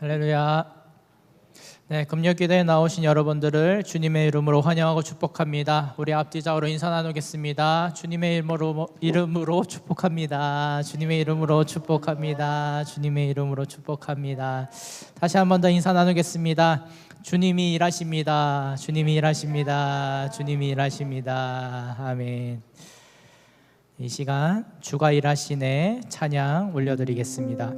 할렐루야. 네, 금요기도에 나오신 여러분들을 주님의 이름으로 환영하고 축복합니다. 우리 앞뒤좌우로 인사 나누겠습니다. 주님의 이름으로 축복합니다. 주님의 이름으로 축복합니다. 주님의 이름으로 축복합니다. 다시 한 번 더 인사 나누겠습니다. 주님이 일하십니다. 주님이 일하십니다. 주님이 일하십니다. 아멘. 이 시간 주가 일하시네 찬양 올려드리겠습니다.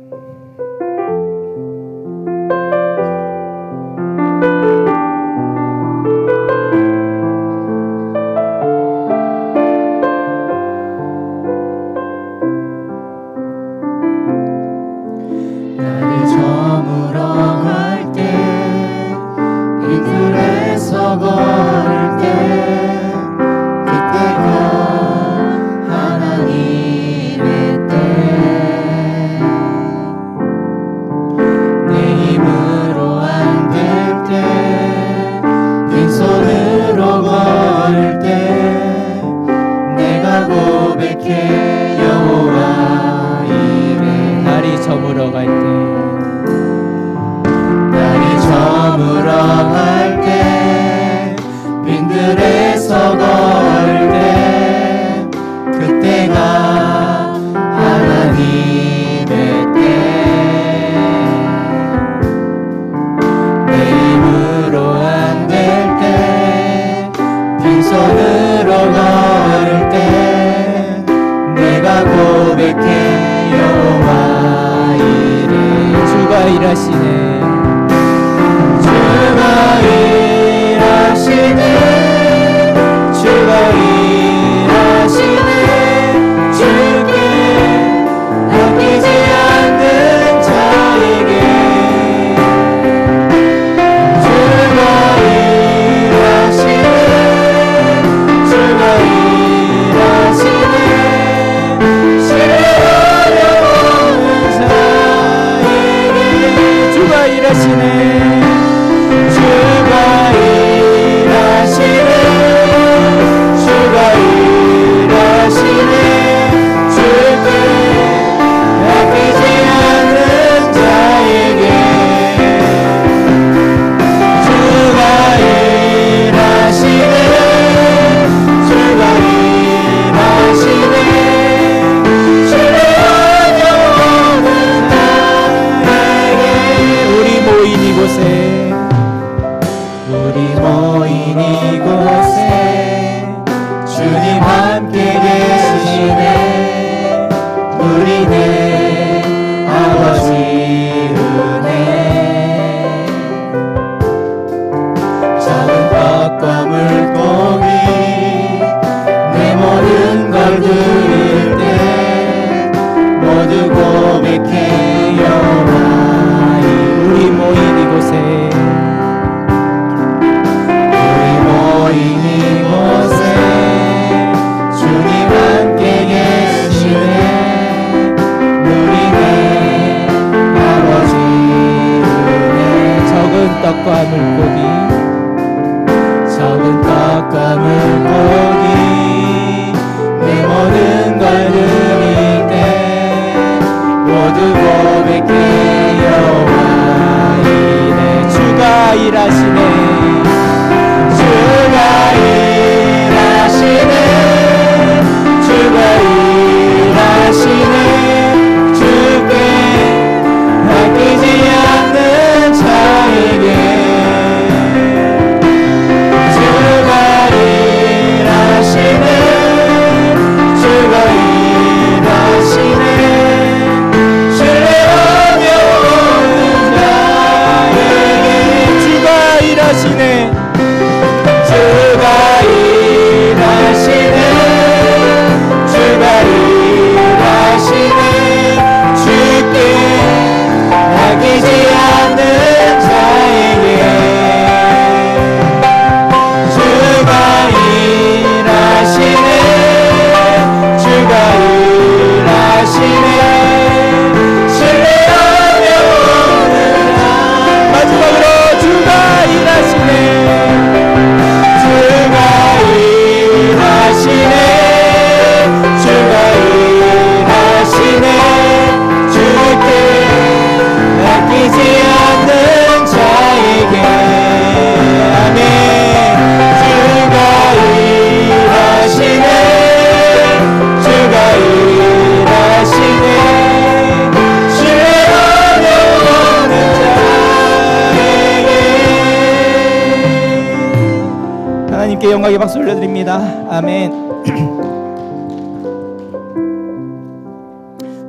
하나님께 영광의 박수 올려드립니다. 아멘.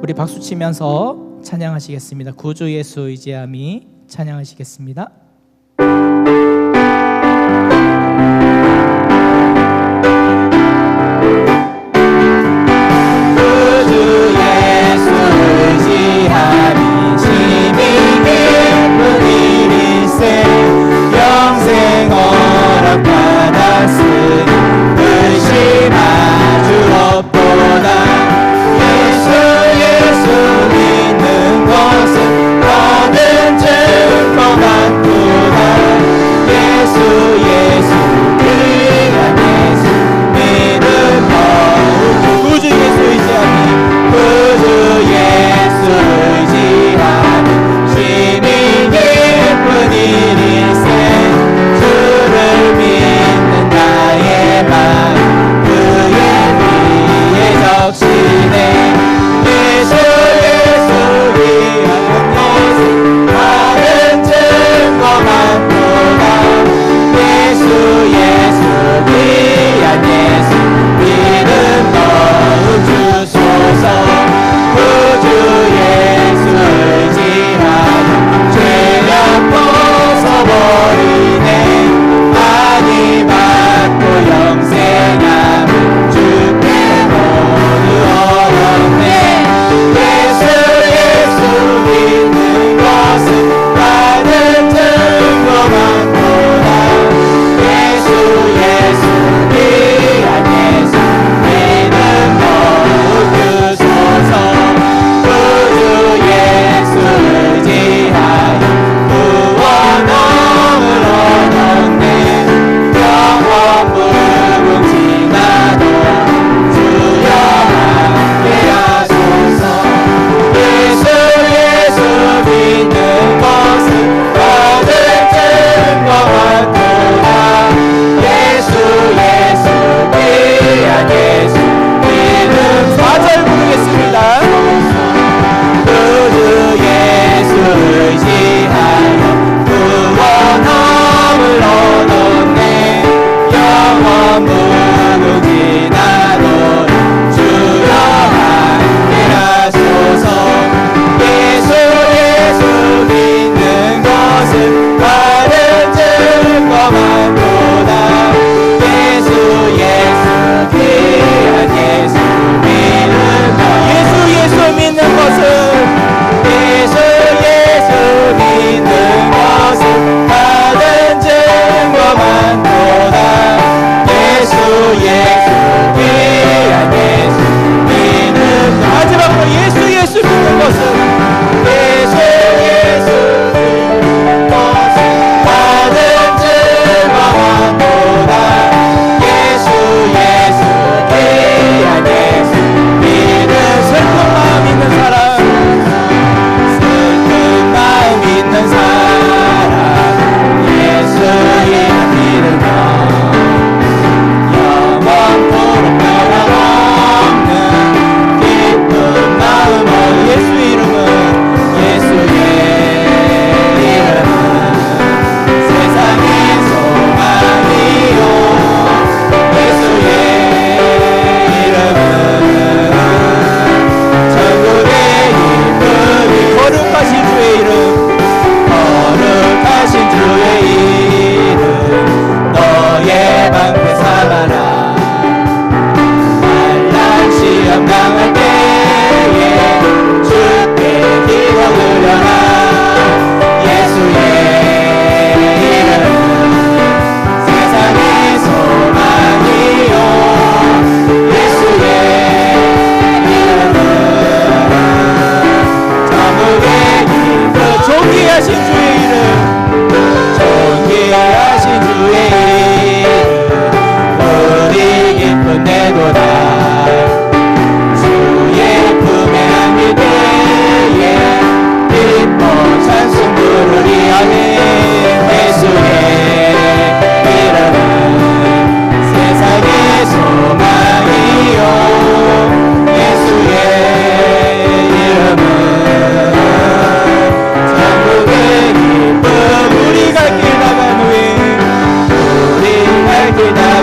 우리 박수 치면서 찬양하시겠습니다. 구주 예수 의지함이 찬양하시겠습니다. 예수 믿는 것은 모든 죄를 떠난 그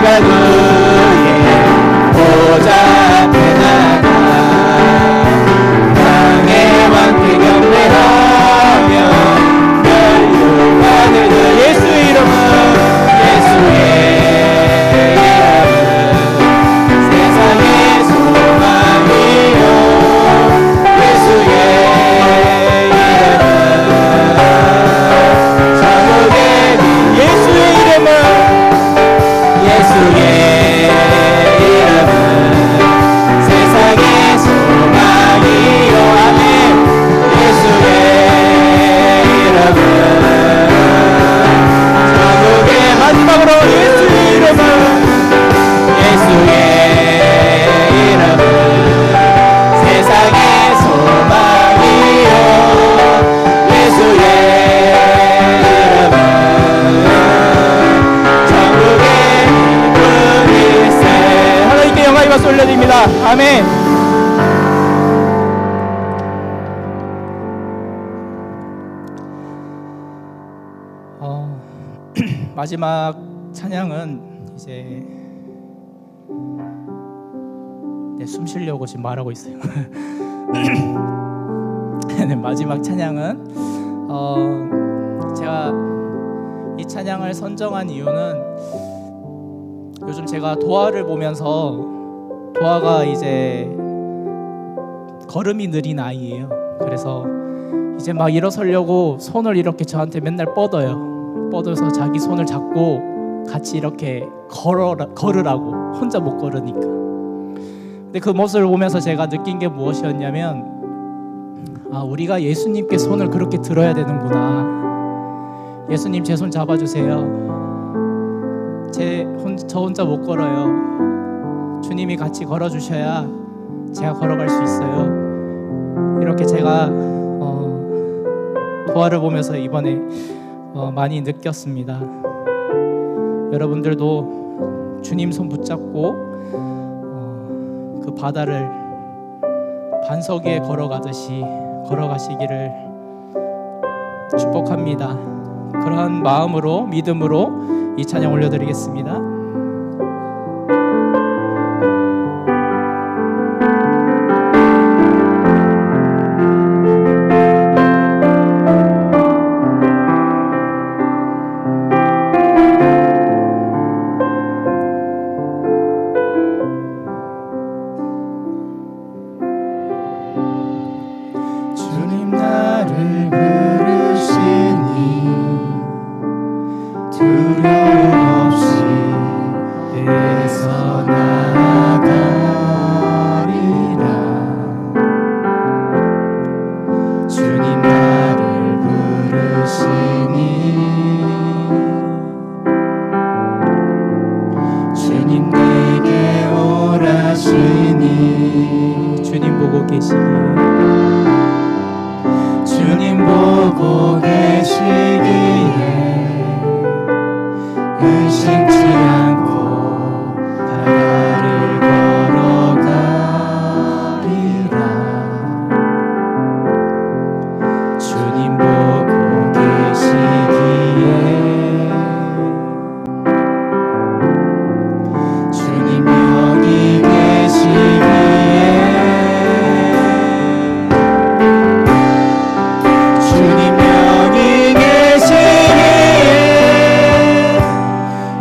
내가 그의 보좌 앞에 나가 땅의 왕께 경배하며 멸류관을 들 예수의 이름은 세상의 소망이요 예수의 이름은 천국의 빛 예수의 이름은 세상의 소망이요 아멘 예수의 이름은 천국의 마지막으로 예수의 이름은 세상의 소망이요 예수의 이름은 천국의 기쁨일세 하나님께 영광과 박수 올려드립니다. 아멘. 마지막 찬양은 이제 숨 쉬려고 지금 말하고 있어요. 네, 마지막 찬양은 제가 이 찬양을 선정한 이유는 요즘 제가 도화를 보면서 도화가 이제 걸음이 느린 아이예요. 그래서 이제 막 일어서려고 손을 이렇게 저한테 맨날 뻗어서 자기 손을 잡고 같이 이렇게 걸으라고 혼자 못 걸으니까. 근데 그 모습을 보면서 제가 느낀 게 무엇이었냐면 우리가 예수님께 손을 그렇게 들어야 되는구나. 예수님 제 손 잡아주세요. 저 혼자 못 걸어요. 주님이 같이 걸어주셔야 제가 걸어갈 수 있어요. 이렇게 제가 도화를 보면서 이번에 많이 느꼈습니다. 여러분들도 주님 손 붙잡고 그 바다를 반석 위에 걸어가시기를 축복합니다. 그러한 마음으로 믿음으로 이 찬양 올려드리겠습니다. 주님 나를 부르시니 두려움 없이 애써 나아가리라. 주님 나를 부르시니 주님 내게 오라시니 주님 보고 계시기에 주님 보고 계시기에 의심치 않고 바다를 걸어가리라. 주님 보고 계시기에 주님 여기 계시기에 주님 여기 계시기에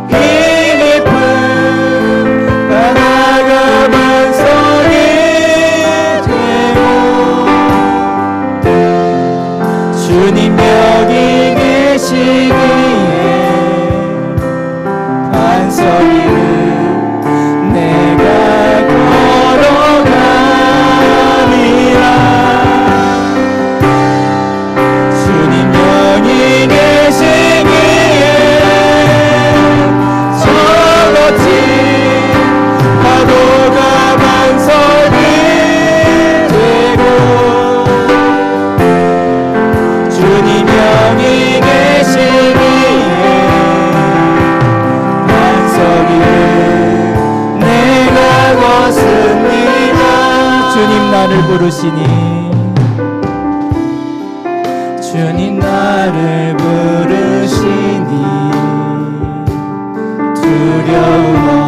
이 깊은 바다가 반석이 되고 주님 여기 계시기에 반석이 내가 걸어가리라. 주님 여기 계시기에 저 거친 파도가 반석이 되고 주님 여기 계시기에 반석이 내가 걷습니다. 주님 나를 부르시니 주님 나를 부르시니 두려움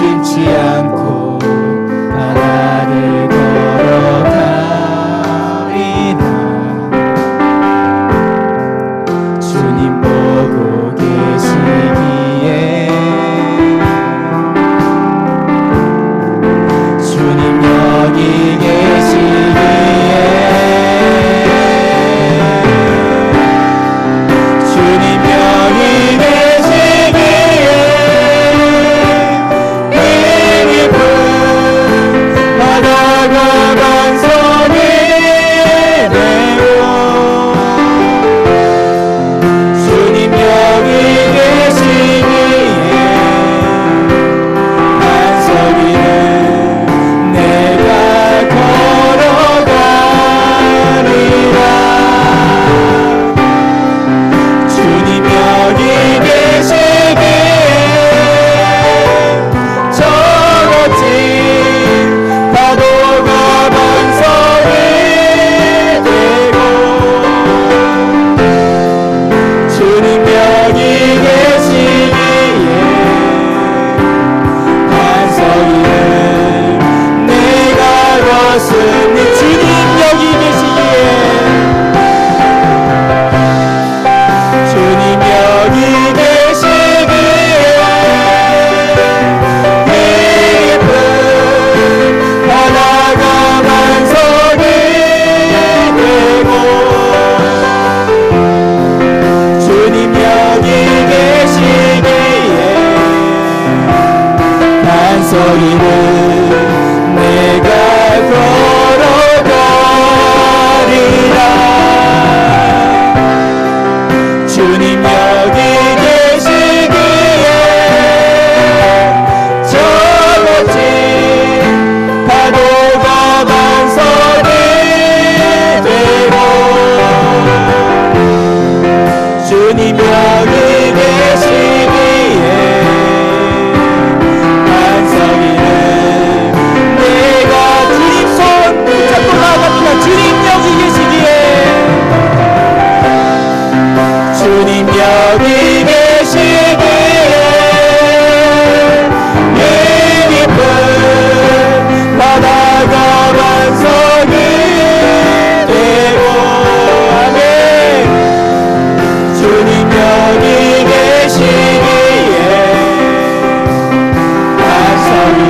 의심치 않고 바다를 걸어가리라. 주님 보고 계시기에 주님 여기 계시기에 주님 여기 계시기에 이 깊은 바다가 반석이 되고 주님 여기 계시기에 반석 위를 내가 걸어가리라. 주님 여기 계시기에 저 멋진 파도가 반석이 되고 주님 여기 계시기에 반석 위를 내가 걷으니 주님 여기 계시기에 주님 여기 계시기에 깊은 바다가 반석이 되고 주님 여기 계시기에 반석 위를 내가 걸어가리라. 주님 여기 계시기에 저 멋진 파도가 반석이 되고 주님 여기 계시기에 반석 위를 내가 주님 손 붙잡고 나아갑니다. 주님 여기 계시기에 주님 여기 계시기에 이 깊은 바다가 반석이 되고 아멘. 주님 여기 계시기에 반석 위를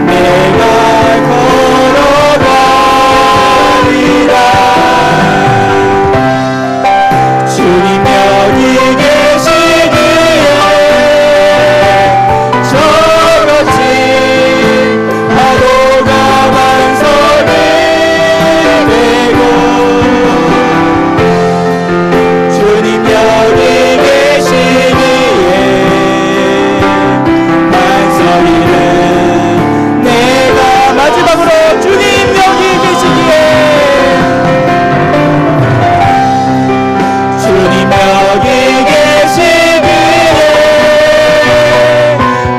내가 걸어가리라. 주님 여기 계시기에 저 멋진 파도가 반석이 되고 주님 여기 계시기에 반석 위를 내가 마지막으로 주님 여기 계시기에 주님 여기 계시기에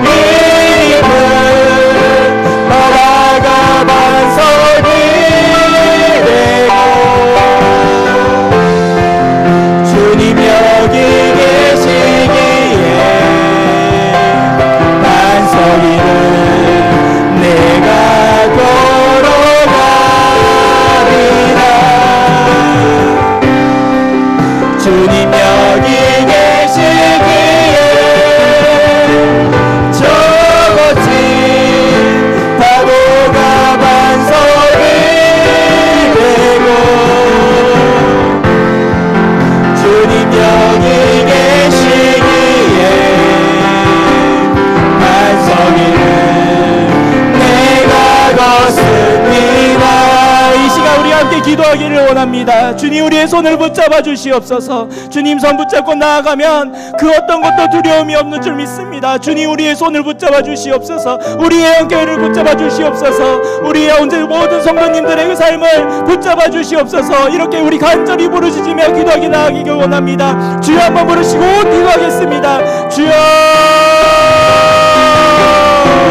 이 깊은 바다가 반석이 되고 주님 여기 계시기에 반석 위를 내가 걸어가리라. 주님 여기 계시기에 저 멋진 파도가 반석이 되고 주님 여기 계시기에 반석 위를 내가 걷습니다. 이 시간 우리 함께 기도하기를 원합니다. 주님 우리의 손을 붙잡아 주시옵소서. 주님 손 붙잡고 나아가면 그 어떤 것도 두려움이 없는 줄 믿습니다. 주님 우리의 손을 붙잡아 주시옵소서. 우리의 영교회를 붙잡아 주시옵소서. 우리의 언제 모든 성도님들의 그 삶을 붙잡아 주시옵소서. 이렇게 우리 간절히 부르짖으며 기도하기 나아가기 원합니다. 주여 한번 부르시고 기도하겠습니다. 주여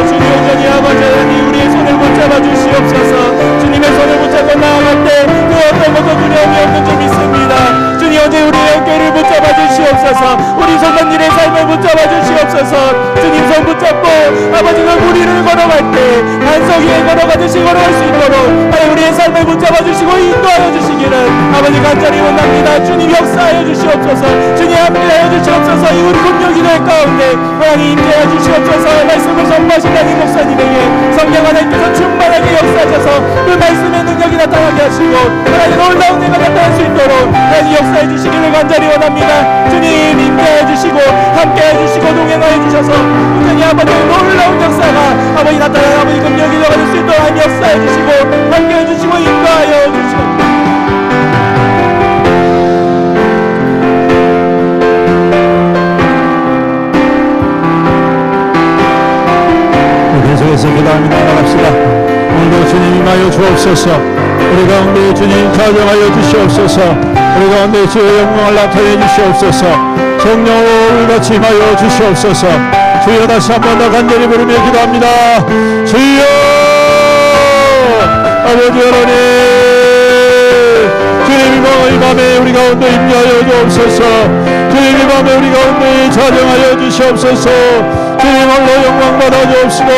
주님 온전히 아버지 하나님 우리의 손을 붙잡아 주시옵소서. 주님의 손을 붙잡고 나아갈 때 그 어떤 것도 두려움이 없는 줄 믿습니다. 주님 언제 우리의 영교회를 붙잡아 주시옵소서. 우리 성도님의 삶을 붙잡아 주시옵소서. 주셔서 주님 손 붙잡고 아버지가 무리를 걸어갈 때 반석 위에 걸어가듯이 걸어갈 수 있도록 하나님 우리의 삶을 붙잡아 주시고 인도하여 주시기를 아버지 간절히 원합니다. 주님 역사하여 주시옵소서. 주님 함께하여 주시옵소서. 이 우리 금요기도의 가운데 하나님 임재하여 주시옵소서. 말씀을 선포하신 담임 목사님에게 성령 하나님께서 충만하게 역사하셔서 그 말씀의 능력이 나타나게 하시고 하나님 놀라운 내가 나타날 수 있도록 하나님 역사해 주시기를 간절히 원합니다. 주님 임재해 주시고 함께해 주시고 동행하여 주셔서 온전히 아버지의 놀라운 역사가 아버지 나타나는 아버지 금요기도가 될 수 있도록 하나님 역사해 주시고 함께해 주시고 인도하여 주시옵소서. 계속해서 기도하며 나갑시다. 오늘도 주님 임하여 주옵소서. 우리 가운데 주님 자정하여 주시옵소서. 우리 가운데 주의 영광을 나타내 주시옵소서. 성령으로 우리같이 임하여 주시옵소서. 주여 다시 한 번 더 간절히 부르며 기도합니다. 주여 아버지 하나님 주님 이 밤에 우리 가운데 임하여 주옵소서. 주님 이 밤에 우리 가운데 자정하여 주시옵소서. 주님 홀로 영광 받아 주옵시고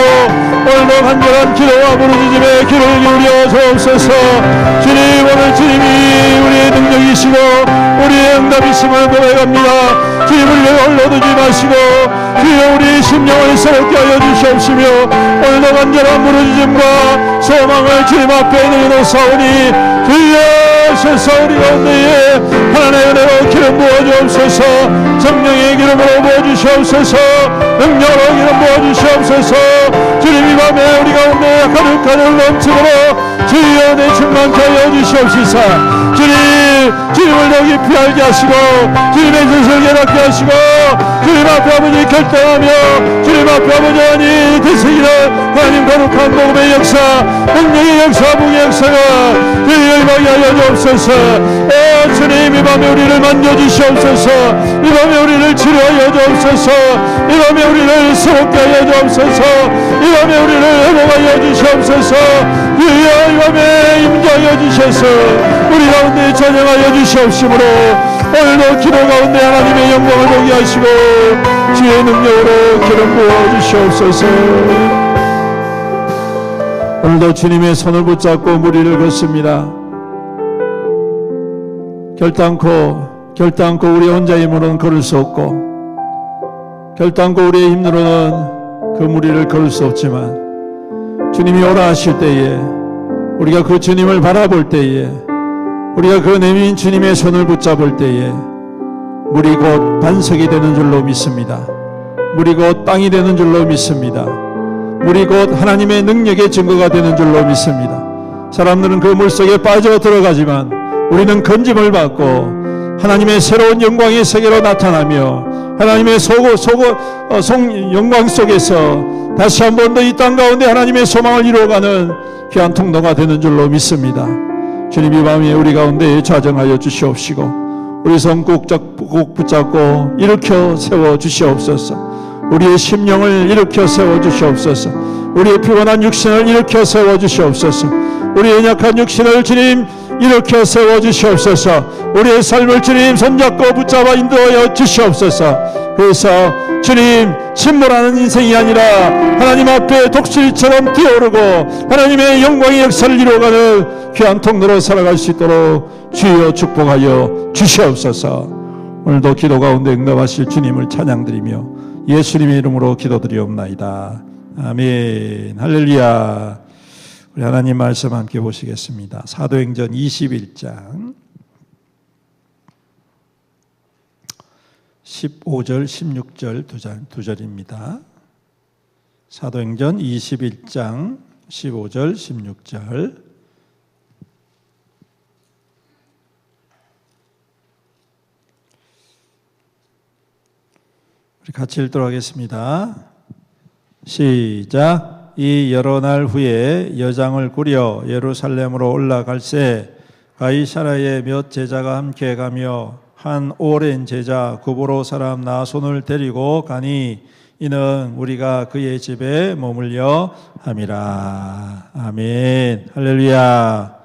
오늘도 간절한 기도와 부르짖음에 귀를 기울여 주옵소서. 주님 오늘 주님이 우리의 능력이시고 우리의 응답이심을 고백합니다. 주님 우리를 홀로 두지 마시고 주여 우리의 심령을 새롭게 하여 주시옵시며 오늘도 간절한 부르짖음과 소망을 주님 앞에 내놓사오니 주여 하셔서 우리 가운데에 하나님의 은혜로 기름 부어주옵소서. 성령의 기름으로 부어주시옵소서. 능력으로 기름 부어주시옵소서. 주님 이 밤에 우리 가운데 가득가득 넘치도록 주여 내 충만케 하여 주시옵시사. 주님을 더 깊이 알게 하시고 주님의 뜻을 깨닫게 하시고 주님 앞에 아버지 결단하며 주님 앞에 아버지 하나님 되새기는 하나님 거룩한 복음의 역사 능력의 역사 복의 역사가 주님 임하게 하여 주옵소서. 주님 이 밤에 우리를 만져주시옵소서. 이 밤에 우리를 치료하여 주옵소서. 이 밤에 우리를 새롭게 하여 주옵소서. 이 밤에 우리를 회복하여 주시옵소서. 주여 이 밤에 임재하여 주셔서 우리 가운데 전행하여 주시옵시므로 오늘도 기도 가운데 하나님의 영광을 보게 하시고 주의 능력으로 기름 부어 주시옵소서. 오늘도 주님의 손을 붙잡고 무리를 걷습니다. 결단코 우리 혼자의 힘으로는 걸을 수 없고 결단코 우리의 힘으로는 그 무리를 걸을 수 없지만 주님이 오라 하실 때에 우리가 그 주님을 바라볼 때에 우리가 그 내민 주님의 손을 붙잡을 때에 물이 곧 반석이 되는 줄로 믿습니다. 물이 곧 땅이 되는 줄로 믿습니다. 물이 곧 하나님의 능력의 증거가 되는 줄로 믿습니다. 사람들은 그 물속에 빠져 들어가지만 우리는 건짐을 받고 하나님의 새로운 영광의 세계로 나타나며 하나님의 영광 속에서 다시 한 번 더 이 땅 가운데 하나님의 소망을 이루어가는 귀한 통로가 되는 줄로 믿습니다. 주님 이 밤에 우리 가운데 좌정하여 주시옵시고 우리 손 꼭 붙잡고 일으켜 세워 주시옵소서. 우리의 심령을 일으켜 세워 주시옵소서. 우리의 피곤한 육신을 일으켜 세워 주시옵소서. 우리의 연약한 육신을 주님 일으켜 세워 주시옵소서. 우리의 삶을 주님 손잡고 붙잡아 인도하여 주시옵소서. 그래서 주님 침몰하는 인생이 아니라 하나님 앞에 독수리처럼 뛰어오르고 하나님의 영광의 역사를 이루어가는 귀한 통로로 살아갈 수 있도록 주여 축복하여 주시옵소서. 오늘도 기도 가운데 응답하실 주님을 찬양드리며 예수님의 이름으로 기도드리옵나이다. 아멘. 할렐루야. 우리 하나님 말씀 함께 보시겠습니다. 사도행전 21장 15절 16절 두 절입니다. 사도행전 21장 15절 16절 우리 같이 읽도록 하겠습니다. 시작. 이 여러 날 후에 여장을 꾸려 예루살렘으로 올라갈새 가이사랴에 몇 제자가 함께 가며 한 오랜 제자 구브로 사람 나손을 데리고 가니 이는 우리가 그의 집에 머물려 함이라. 아멘. 할렐루야.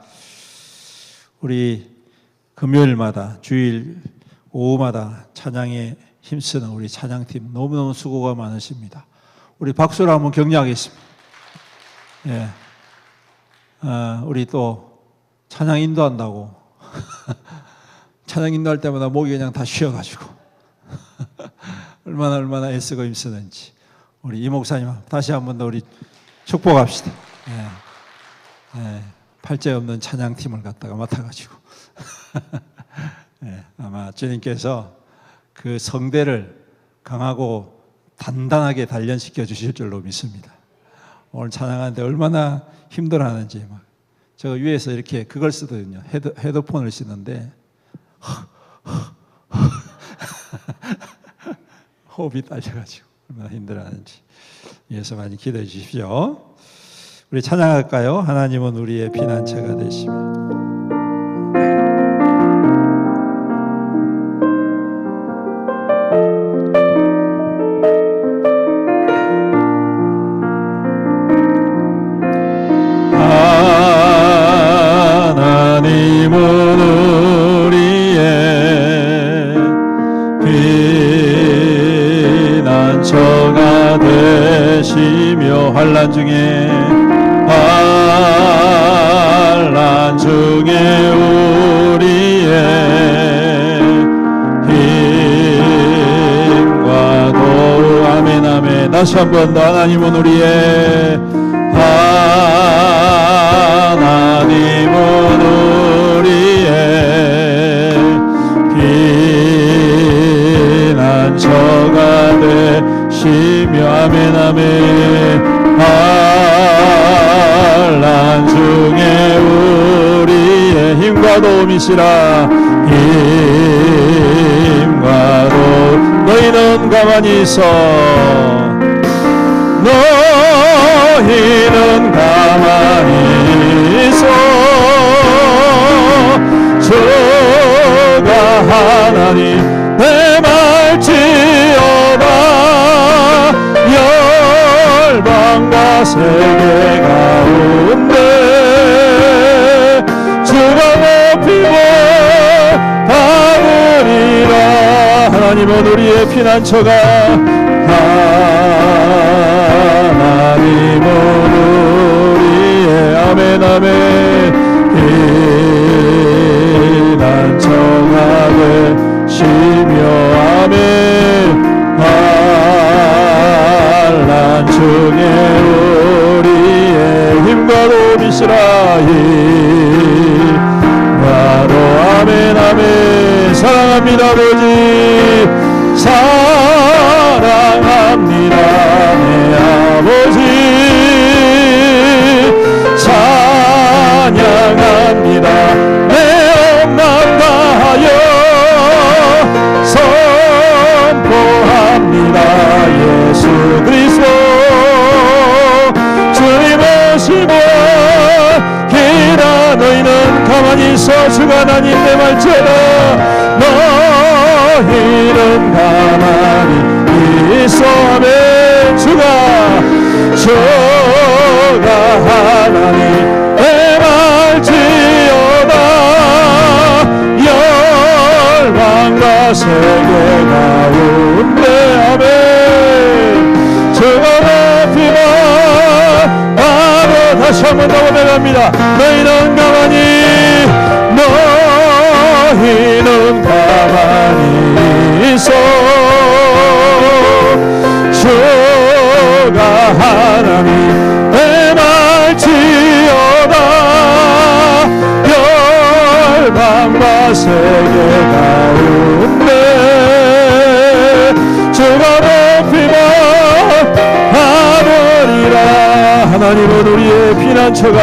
우리 금요일마다 주일 오후마다 찬양의 힘쓰는 우리 찬양팀 너무너무 수고가 많으십니다. 우리 박수로 한번 격려하겠습니다. 예. 우리 또 찬양 인도한다고 찬양 인도할 때마다 목이 그냥 다 쉬어가지고 얼마나 애쓰고 힘쓰는지 우리 이 목사님 다시 한 번 더 우리 축복합시다. 팔째 없는 찬양팀을 갖다가 맡아가지고 아마 주님께서 그 성대를 강하고 단단하게 단련시켜 주실 줄로 믿습니다. 오늘 찬양하는데 얼마나 힘들어하는지 막 제가 위에서 이렇게 그걸 쓰거든요. 헤드폰을 쓰는데 호흡이 딸려가지고 얼마나 힘들어하는지 위에서 많이 기도해 주십시오. 우리 찬양할까요? 하나님은 우리의 피난처가 되시며. 환난 중에 우리의 힘과 도움. 아멘 아멘. 다시 한번 더 하나님은 우리의 피난처가 되시며. 아멘 아멘. 환난 중에 우리의 힘과 도움이시라. 힘과 도움. 너희는 가만히 있어. 너희는 가만히 있어. 주가 하나님 내 말지어다. 열방과 세계 가운데 주가 높이고 담으리라. 하나님은 우리의 피난처가. 하나님은 우리의 아멘 아멘 피난처가 되시며. 아멘. 환난 중에 우리의 힘과 도움이시라. 힘과 도. 아멘 아멘. 사랑합니다 아버지. 사랑합니다 내 아버지. 찬양합니다 내 온 마음 다하여. 선포합니다 예수 그리스도. 주님 오시고 기다. 너희는 가만히 있어. 주가 하나님 내 말처럼. 너희는 가만히 있어. 아멘. 주가 하나님 내 말지어다. 열방과 세계 가운데. 아멘. 주가 높이고 다시 한번 더 고백합니다. 너희는 가만히. 너희는 가만히 있어. 주가 하나님 내 말지어다. 열방과 세계 가운데 주가 높이고 하느니라. 하나님은 우리의 피난처가.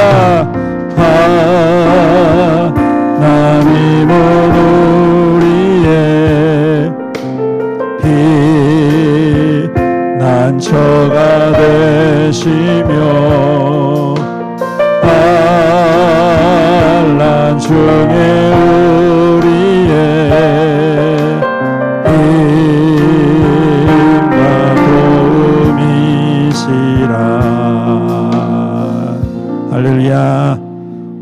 하나님은 우리의 피난처가 되시며. 환난 중에 우리의 힘과 도움이시라. 할렐루야.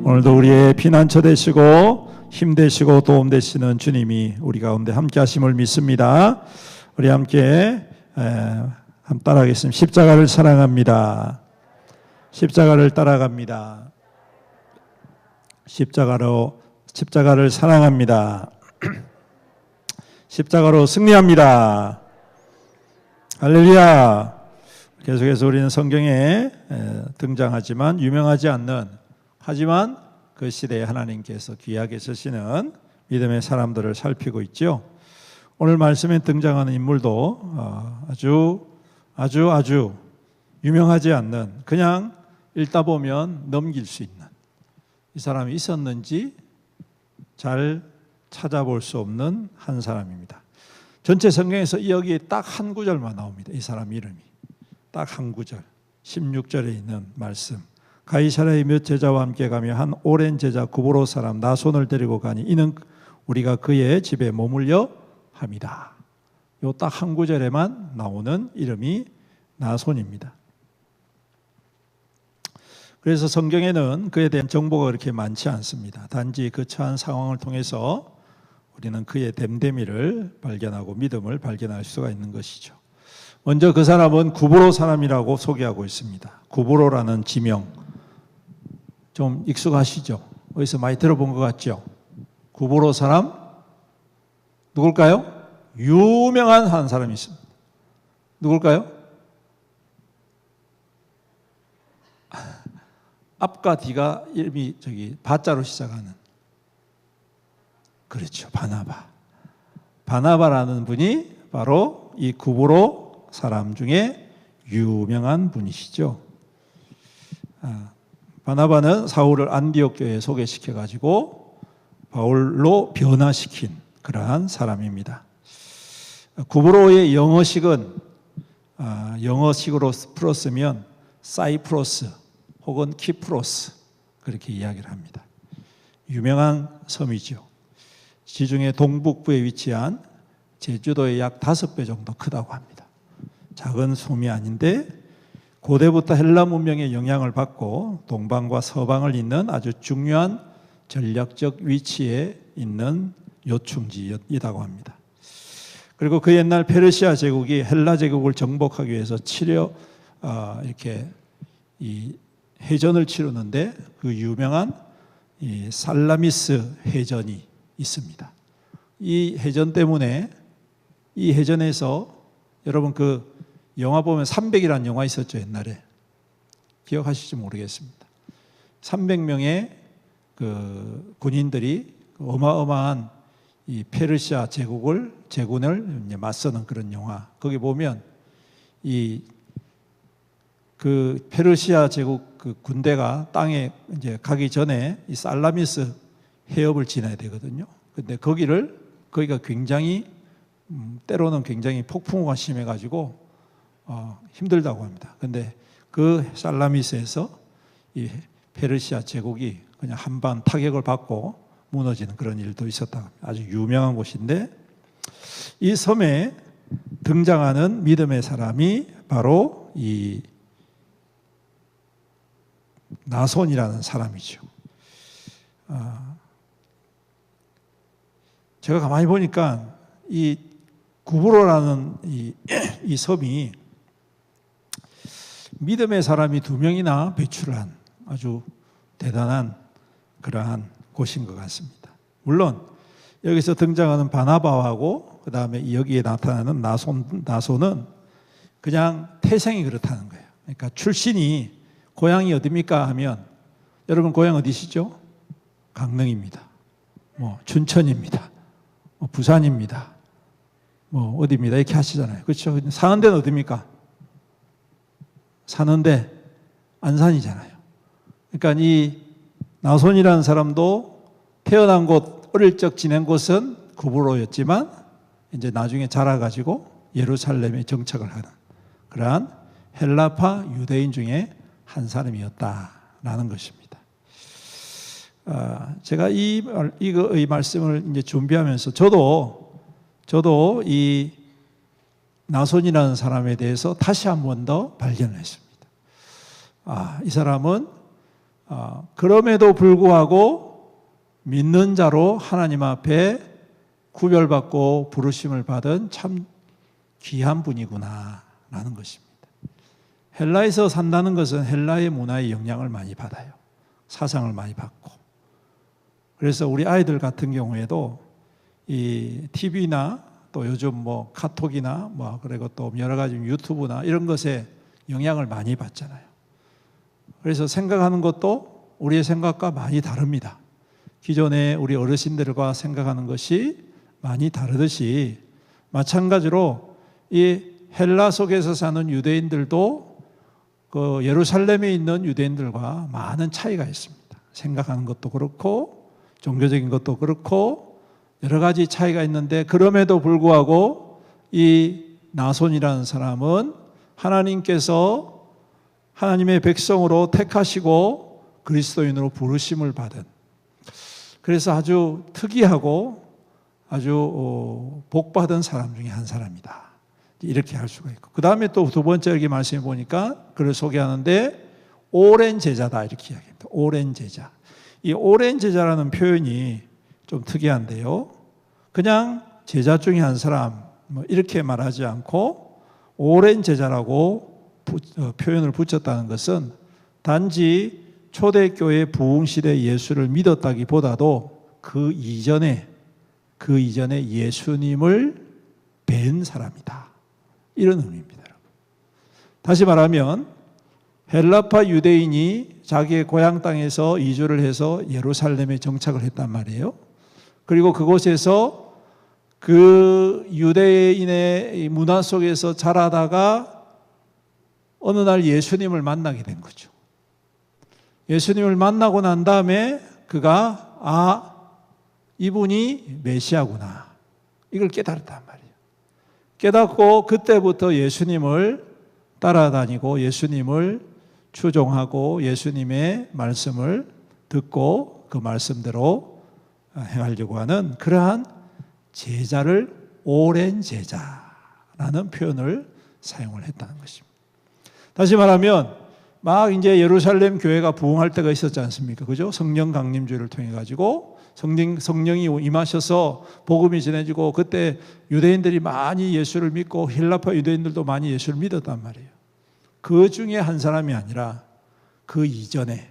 오늘도 우리의 피난처 되시고 힘 되시고 도움 되시는 주님이 우리 가운데 함께 하심을 믿습니다. 우리 함께 한번 따라하겠습니다. 십자가를 사랑합니다. 십자가를 따라갑니다. 십자가를 사랑합니다. 십자가로 승리합니다. 할렐루야. 계속해서 우리는 성경에 등장하지만 유명하지 않는, 하지만 그 시대에 하나님께서 귀하게 쓰시는 믿음의 사람들을 살피고 있죠. 오늘 말씀에 등장하는 인물도 아주 유명하지 않는, 그냥 읽다 보면 넘길 수 있는, 이 사람이 있었는지 잘 찾아볼 수 없는 한 사람입니다. 전체 성경에서 여기에 딱 한 구절만 나옵니다. 이 사람 이름이 딱 한 구절, 16절에 있는 말씀. 가이사랴의 몇 제자와 함께 가며 한 오랜 제자 구브로 사람 나손을 데리고 가니 이는 우리가 그의 집에 머물려 합니다. 요 딱 한 구절에만 나오는 이름이 나손입니다. 그래서 성경에는 그에 대한 정보가 그렇게 많지 않습니다. 단지 그 처한 상황을 통해서 우리는 그의 됨됨이를 발견하고 믿음을 발견할 수가 있는 것이죠. 먼저 그 사람은 구브로 사람이라고 소개하고 있습니다. 구브로라는 지명 좀 익숙하시죠? 어디서 많이 들어본 것 같죠? 구브로 사람 누굴까요? 유명한 한 사람이 있습니다. 누굴까요? 앞과 뒤가 이름이 바자로 시작하는, 그렇죠, 바나바라는 분이 바로 이 구브로 사람 중에 유명한 분이시죠. 바나바는 사울을 안디옥 교회에 소개시켜 가지고 바울로 변화시킨 그러한 사람입니다. 구브로의 영어식은 영어식으로 풀었으면 사이프러스 혹은 키프로스 그렇게 이야기를 합니다. 유명한 섬이죠. 지중해 동북부에 위치한 제주도의 약 5배 정도 크다고 합니다. 작은 섬이 아닌데 고대부터 헬라 문명의 영향을 받고 동방과 서방을 잇는 아주 중요한 전략적 위치에 있는 요충지이라고 합니다. 그리고 그 옛날 페르시아 제국이 헬라 제국을 정복하기 위해서 이렇게 이 해전을 치르는데 그 유명한 이 살라미스 해전이 있습니다. 이 해전 때문에, 이 해전에서 여러분 그 영화 보면 300이라는 영화 있었죠, 옛날에. 기억하실지 모르겠습니다. 300명의 그 군인들이 어마어마한 이 페르시아 제군을 맞서는 그런 영화. 거기 보면 그 페르시아 제국 그 군대가 땅에 이제 가기 전에 이 살라미스 해협을 지나야 되거든요. 근데 거기가 굉장히 때로는 굉장히 폭풍우가 심해가지고 힘들다고 합니다. 근데 그 살라미스에서 이 페르시아 제국이 그냥 한방 타격을 받고 무너지는 그런 일도 있었다고 합니다. 아주 유명한 곳인데 이 섬에 등장하는 믿음의 사람이 바로 이 나손이라는 사람이죠. 제가 가만히 보니까 이 구브로라는 이 섬이 믿음의 사람이 2명이나 배출한 아주 대단한 그러한 곳인 것 같습니다. 물론 여기서 등장하는 바나바하고 그 다음에 여기에 나타나는 나손은 그냥 태생이 그렇다는 거예요. 그러니까 출신이 고향이 어디입니까 하면 여러분 고향 어디시죠? 강릉입니다. 춘천입니다. 부산입니다. 어디입니다. 이렇게 하시잖아요. 그렇죠? 사는 데는 어디입니까? 사는데 안산이잖아요. 그러니까 이 나손이라는 사람도 태어난 곳, 어릴 적 지낸 곳은 구브로였지만 이제 나중에 자라가지고 예루살렘에 정착을 하는 그러한 헬라파 유대인 중에 한 사람이었다라는 것입니다. 제가 이 말씀을 이제 준비하면서 저도 이 나손이라는 사람에 대해서 다시 한 번 더 발견을 했습니다. 이 사람은 그럼에도 불구하고 믿는 자로 하나님 앞에 구별받고 부르심을 받은 참 귀한 분이구나라는 것입니다. 헬라에서 산다는 것은 헬라의 문화의 영향을 많이 받아요. 사상을 많이 받고. 그래서 우리 아이들 같은 경우에도 이 TV나 또 요즘 뭐 카톡이나 뭐 그리고 또 여러 가지 유튜브나 이런 것에 영향을 많이 받잖아요. 그래서 생각하는 것도 우리의 생각과 많이 다릅니다. 기존에 우리 어르신들과 생각하는 것이 많이 다르듯이 마찬가지로 이 헬라 속에서 사는 유대인들도 그 예루살렘에 있는 유대인들과 많은 차이가 있습니다. 생각하는 것도 그렇고 종교적인 것도 그렇고 여러 가지 차이가 있는데 그럼에도 불구하고 이 나손이라는 사람은 하나님께서 하나님의 백성으로 택하시고 그리스도인으로 부르심을 받은 그래서 아주 특이하고 아주 복받은 사람 중에 한 사람이다. 이렇게 할 수가 있고 그 다음에 또 두 번째 여기 말씀해 보니까 그를 소개하는데 오랜 제자다 이렇게 이야기합니다. 오랜 제자. 이 오랜 제자라는 표현이 좀 특이한데요. 그냥 제자 중에 한 사람 뭐 이렇게 말하지 않고 오랜 제자라고 표현을 붙였다는 것은 단지 초대교회 부흥시대 예수를 믿었다기보다도 그 이전에 예수님을 뵌 사람이다. 이런 의미입니다. 여러분. 다시 말하면 헬라파 유대인이 자기의 고향 땅에서 이주를 해서 예루살렘에 정착을 했단 말이에요. 그리고 그곳에서 그 유대인의 문화 속에서 자라다가 어느 날 예수님을 만나게 된 거죠. 예수님을 만나고 난 다음에 그가 이분이 메시아구나 이걸 깨달았단 말이에요. 깨닫고 그때부터 예수님을 따라다니고 예수님을 추종하고 예수님의 말씀을 듣고 그 말씀대로 행하려고 하는 그러한 제자를 오랜 제자라는 표현을 사용을 했다는 것입니다. 다시 말하면 막 이제 예루살렘 교회가 부흥할 때가 있었지 않습니까? 그죠? 성령 강림주의를 통해 가지고 성령이 임하셔서 복음이 전해지고 그때 유대인들이 많이 예수를 믿고 헬라파 유대인들도 많이 예수를 믿었단 말이에요. 그 중에 한 사람이 아니라 그 이전에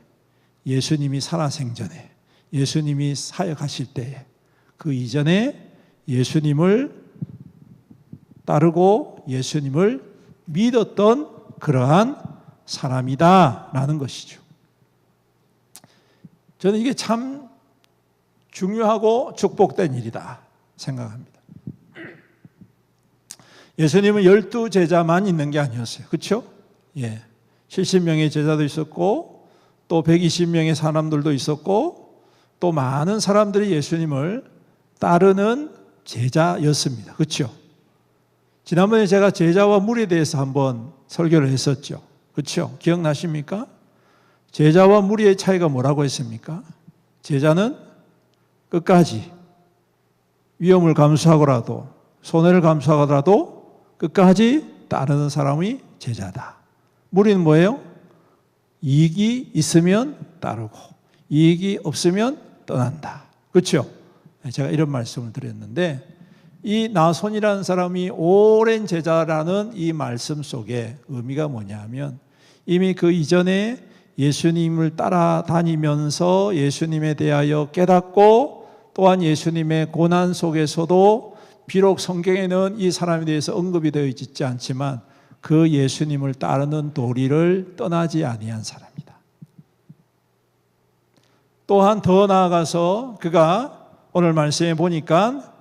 예수님이 살아생전에 예수님이 사역하실 때에 그 이전에 예수님을 따르고 예수님을 믿었던 그러한 사람이다라는 것이죠. 저는 이게 참 중요하고 축복된 일이다 생각합니다. 예수님은 12제자만 있는 게 아니었어요. 그렇죠? 예. 70명의 제자도 있었고 또 120명의 사람들도 있었고 또 많은 사람들이 예수님을 따르는 제자였습니다. 그렇죠? 지난번에 제가 제자와 무리에 대해서 한번 설교를 했었죠. 그렇죠? 기억나십니까? 제자와 무리의 차이가 뭐라고 했습니까? 제자는 끝까지 위험을 감수하고라도 손해를 감수하고라도 끝까지 따르는 사람이 제자다. 무리는 뭐예요? 이익이 있으면 따르고 이익이 없으면 떠난다. 그렇죠? 제가 이런 말씀을 드렸는데 이 나손이라는 사람이 오랜 제자라는 이 말씀 속에 의미가 뭐냐면 이미 그 이전에 예수님을 따라다니면서 예수님에 대하여 깨닫고 또한 예수님의 고난 속에서도 비록 성경에는 이 사람에 대해서 언급이 되어 있지 않지만 그 예수님을 따르는 도리를 떠나지 아니한 사람이다. 또한 더 나아가서 그가 오늘 말씀에 보니까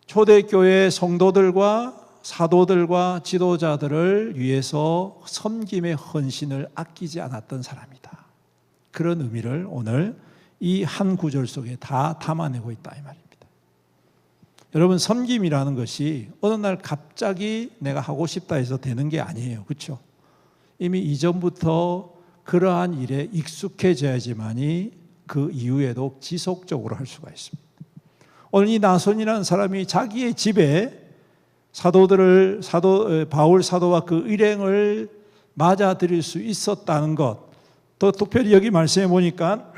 초대교회 성도들과 사도들과 지도자들을 위해서 섬김의 헌신을 아끼지 않았던 사람이다. 그런 의미를 오늘 이 한 구절 속에 다 담아내고 있다 이 말입니다. 여러분 섬김이라는 것이 어느 날 갑자기 내가 하고 싶다 해서 되는 게 아니에요. 그렇죠? 이미 이전부터 그러한 일에 익숙해져야지만이 그 이후에도 지속적으로 할 수가 있습니다. 오늘 이 나손이라는 사람이 자기의 집에 바울 사도와 그 일행을 맞아들일 수 있었다는 것, 또 특별히 여기 말씀해 보니까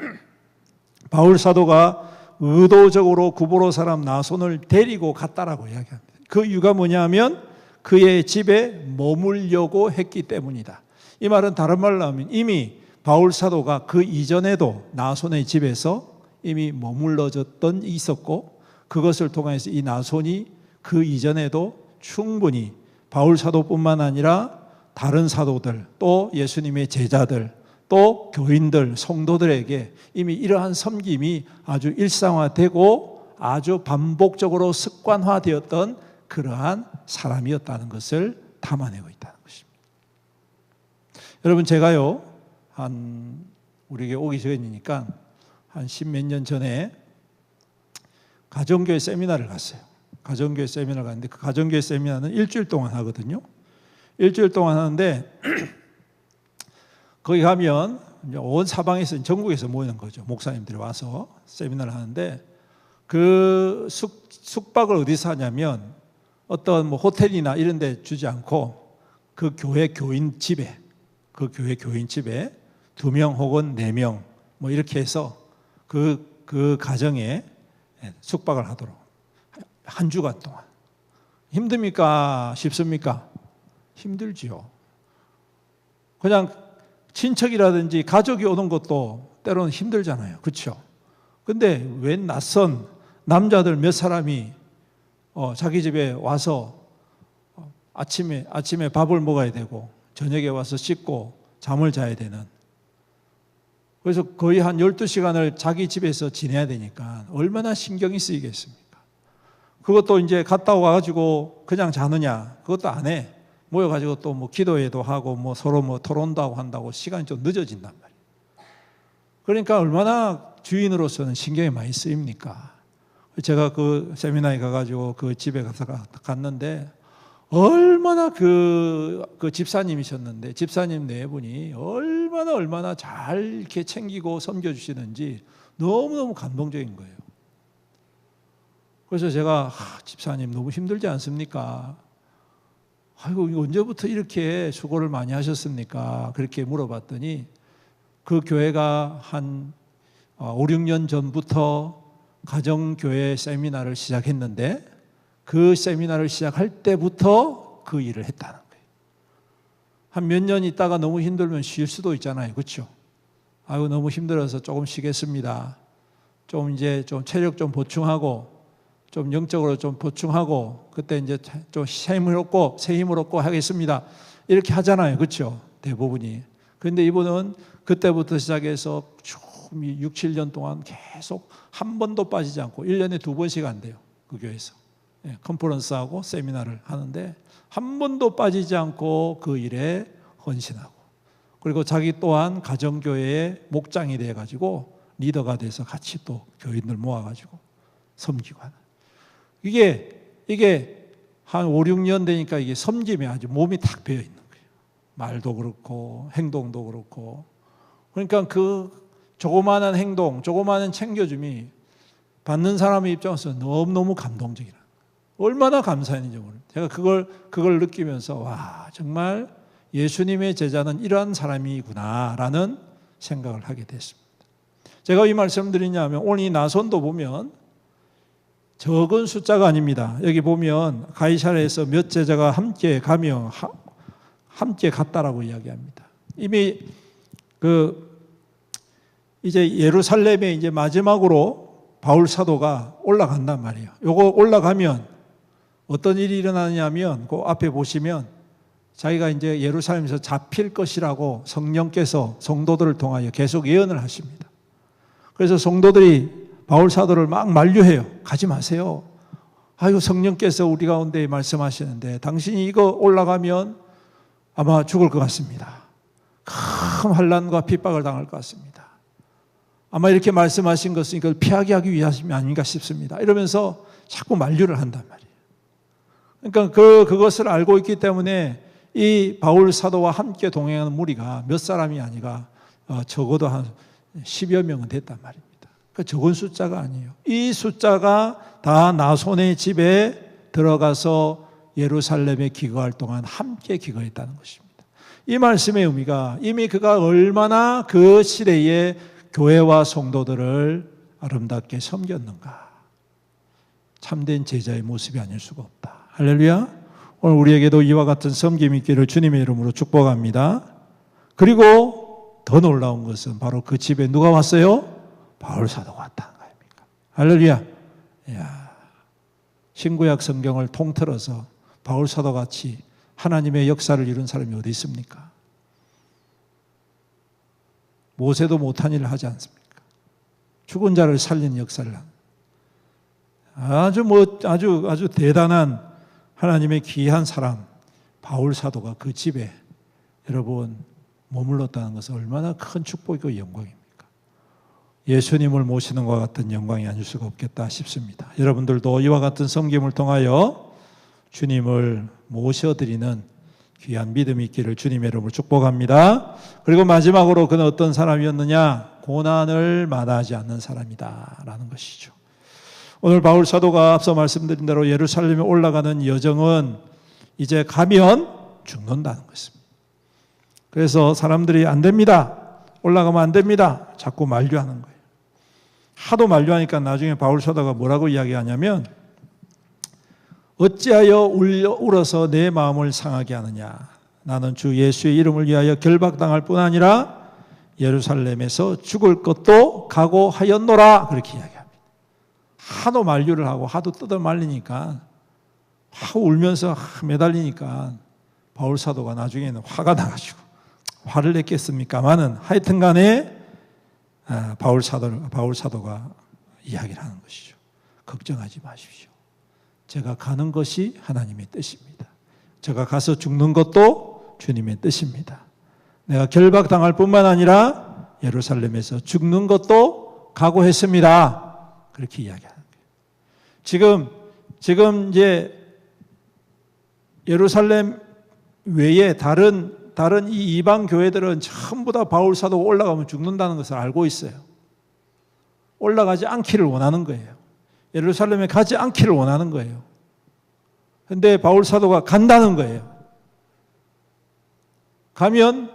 바울 사도가 의도적으로 구브로 사람 나손을 데리고 갔다라고 이야기합니다. 그 이유가 뭐냐면 그의 집에 머물려고 했기 때문이다. 이 말은 다른 말로 하면 이미 바울 사도가 그 이전에도 나손의 집에서 이미 머물러졌던 있었고, 그것을 통해서 이 나손이 그 이전에도 충분히 바울 사도뿐만 아니라 다른 사도들, 또 예수님의 제자들, 또 교인들, 성도들에게 이미 이러한 섬김이 아주 일상화되고 아주 반복적으로 습관화되었던 그러한 사람이었다는 것을 담아내고 있다는 것입니다. 여러분, 제가요, 우리에게 오기 전이니까 한 10몇 년 전에 가정교회 세미나를 갔어요. 가정교회 세미나를 갔는데, 그 가정교회 세미나는 일주일 동안 하거든요. 일주일 동안 하는데 거기 가면 온 사방에서, 전국에서 모이는 거죠. 목사님들이 와서 세미나를 하는데, 그 숙박을 어디서 하냐면 어떤 뭐 호텔이나 이런 데 주지 않고 그 교회 교인 집에, 그 교회 교인 집에 2명 혹은 4명 뭐 이렇게 해서 그 가정에 숙박을 하도록, 한 주간 동안. 힘듭니까? 쉽습니까? 힘들지요. 그냥 친척이라든지 가족이 오는 것도 때로는 힘들잖아요. 그렇죠? 근데 웬 낯선 남자들 몇 사람이 자기 집에 와서 아침에 밥을 먹어야 되고 저녁에 와서 씻고 잠을 자야 되는, 그래서 거의 한 12시간을 자기 집에서 지내야 되니까 얼마나 신경이 쓰이겠습니까? 그것도 이제 갔다 와가지고 그냥 자느냐? 그것도 안 해. 모여가지고 또 뭐 기도회도 하고 뭐 서로 뭐 토론도 하고 한다고 시간이 좀 늦어진단 말이에요. 그러니까 얼마나 주인으로서는 신경이 많이 쓰입니까? 제가 그 세미나에 가가지고 그 집에 가서 갔는데 얼마나 그 집사님이셨는데, 집사님 네 분이 얼마나 잘 이렇게 챙기고 섬겨주시는지 너무너무 감동적인 거예요. 그래서 제가 집사님 너무 힘들지 않습니까? 아이고, 언제부터 이렇게 수고를 많이 하셨습니까? 그렇게 물어봤더니 그 교회가 한 5, 6년 전부터 가정교회 세미나를 시작했는데 그 세미나를 시작할 때부터 그 일을 했다는 거예요. 한 몇 년 있다가 너무 힘들면 쉴 수도 있잖아요. 그렇죠? 아이고, 너무 힘들어서 조금 쉬겠습니다. 좀 이제 좀 체력 좀 보충하고 좀 영적으로 좀 보충하고 그때 이제 좀 새 힘을 얻고 하겠습니다. 이렇게 하잖아요. 그렇죠? 대부분이. 그런데 이분은 그때부터 시작해서 6, 7년 동안 계속 한 번도 빠지지 않고 1년에 2번씩 한대요. 그 교회에서. 컨퍼런스하고 세미나를 하는데 한 번도 빠지지 않고 그 일에 헌신하고, 그리고 자기 또한 가정교회의 목장이 돼가지고 리더가 돼서 같이 또 교인들 모아가지고 섬기고 하는. 이게 한 5, 6년 되니까 이게 섬김에 아주 몸이 탁 배어 있는 거예요. 말도 그렇고 행동도 그렇고. 그러니까 그 조그마한 행동, 조그마한 챙겨줌이 받는 사람의 입장에서 너무너무 감동적이라. 얼마나 감사했는지 모릅니다. 제가 그걸 느끼면서 와, 정말 예수님의 제자는 이러한 사람이구나라는 생각을 하게 됐습니다. 제가 이 말씀을 드리냐면 오늘 이 나손도 보면 적은 숫자가 아닙니다. 여기 보면 가이사랴에서 몇 제자가 함께 가며 함께 갔다라고 이야기합니다. 이미 이제 예루살렘에 이제 마지막으로 바울 사도가 올라간단 말이에요. 요거 올라가면 어떤 일이 일어나냐면 그 앞에 보시면 자기가 이제 예루살렘에서 잡힐 것이라고 성령께서 성도들을 통하여 계속 예언을 하십니다. 그래서 성도들이 바울 사도를 막 만류해요. 가지 마세요. 아이고, 성령께서 우리 가운데 말씀하시는데 당신이 이거 올라가면 아마 죽을 것 같습니다. 큰 환난과 핍박을 당할 것 같습니다. 아마 이렇게 말씀하신 것은 이걸 피하게 하기 위함이 아닌가 싶습니다. 이러면서 자꾸 만류를 한단 말이에요. 그러니까 그것을 알고 있기 때문에 이 바울 사도와 함께 동행하는 무리가 몇 사람이 아니라 적어도 한 10여 명은 됐단 말입니다. 그러니까 적은 숫자가 아니에요. 이 숫자가 다 나손의 집에 들어가서 예루살렘에 기거할 동안 함께 기거했다는 것입니다. 이 말씀의 의미가 이미 그가 얼마나 그 시대에 교회와 성도들을 아름답게 섬겼는가. 참된 제자의 모습이 아닐 수가 없다 할렐루야. 오늘 우리에게도 이와 같은 섬김이 있기를 주님의 이름으로 축복합니다. 그리고 더 놀라운 것은 바로 그 집에 누가 왔어요? 바울 사도가 왔다는 거 아닙니까? 할렐루야. 이야, 신구약 성경을 통틀어서 바울 사도 같이 하나님의 역사를 이룬 사람이 어디 있습니까? 모세도 못한 일을 하지 않습니까? 죽은 자를 살리는 역사를 아주 대단한 하나님의 귀한 사람 바울 사도가 그 집에 여러분 머물렀다는 것은 얼마나 큰 축복이고 영광입니까? 예수님을 모시는 것과 같은 영광이 아닐 수가 없겠다 싶습니다. 여러분들도 이와 같은 섬김을 통하여 주님을 모셔드리는 귀한 믿음이 있기를 주님의 이름으로 축복합니다. 그리고 마지막으로 그는 어떤 사람이었느냐? 고난을 마다하지 않는 사람이다 라는 것이죠. 오늘 바울 사도가 앞서 말씀드린 대로 예루살렘에 올라가는 여정은 이제 가면 죽는다는 것입니다. 그래서 사람들이 안 됩니다. 올라가면 안 됩니다. 자꾸 만류하는 거예요. 하도 만류하니까 나중에 바울 사도가 뭐라고 이야기하냐면 어찌하여 울어서 내 마음을 상하게 하느냐. 나는 주 예수의 이름을 위하여 결박당할 뿐 아니라 예루살렘에서 죽을 것도 각오하였노라. 그렇게 이야기합니다. 하도 만류를 하고 하도 뜯어 말리니까 하고 울면서 매달리니까 바울 사도가 나중에는 화가 나가지고 화를 냈겠습니까마는 하여튼 간에 바울 사도가 이야기를 하는 것이죠. 걱정하지 마십시오. 제가 가는 것이 하나님의 뜻입니다. 제가 가서 죽는 것도 주님의 뜻입니다. 내가 결박당할 뿐만 아니라 예루살렘에서 죽는 것도 각오했습니다. 그렇게 이야기하는 거예요. 지금 이제 예루살렘 외에 다른 이 이방 교회들은 전부 다 바울 사도가 올라가면 죽는다는 것을 알고 있어요. 올라가지 않기를 원하는 거예요. 예루살렘에 가지 않기를 원하는 거예요. 그런데 바울 사도가 간다는 거예요. 가면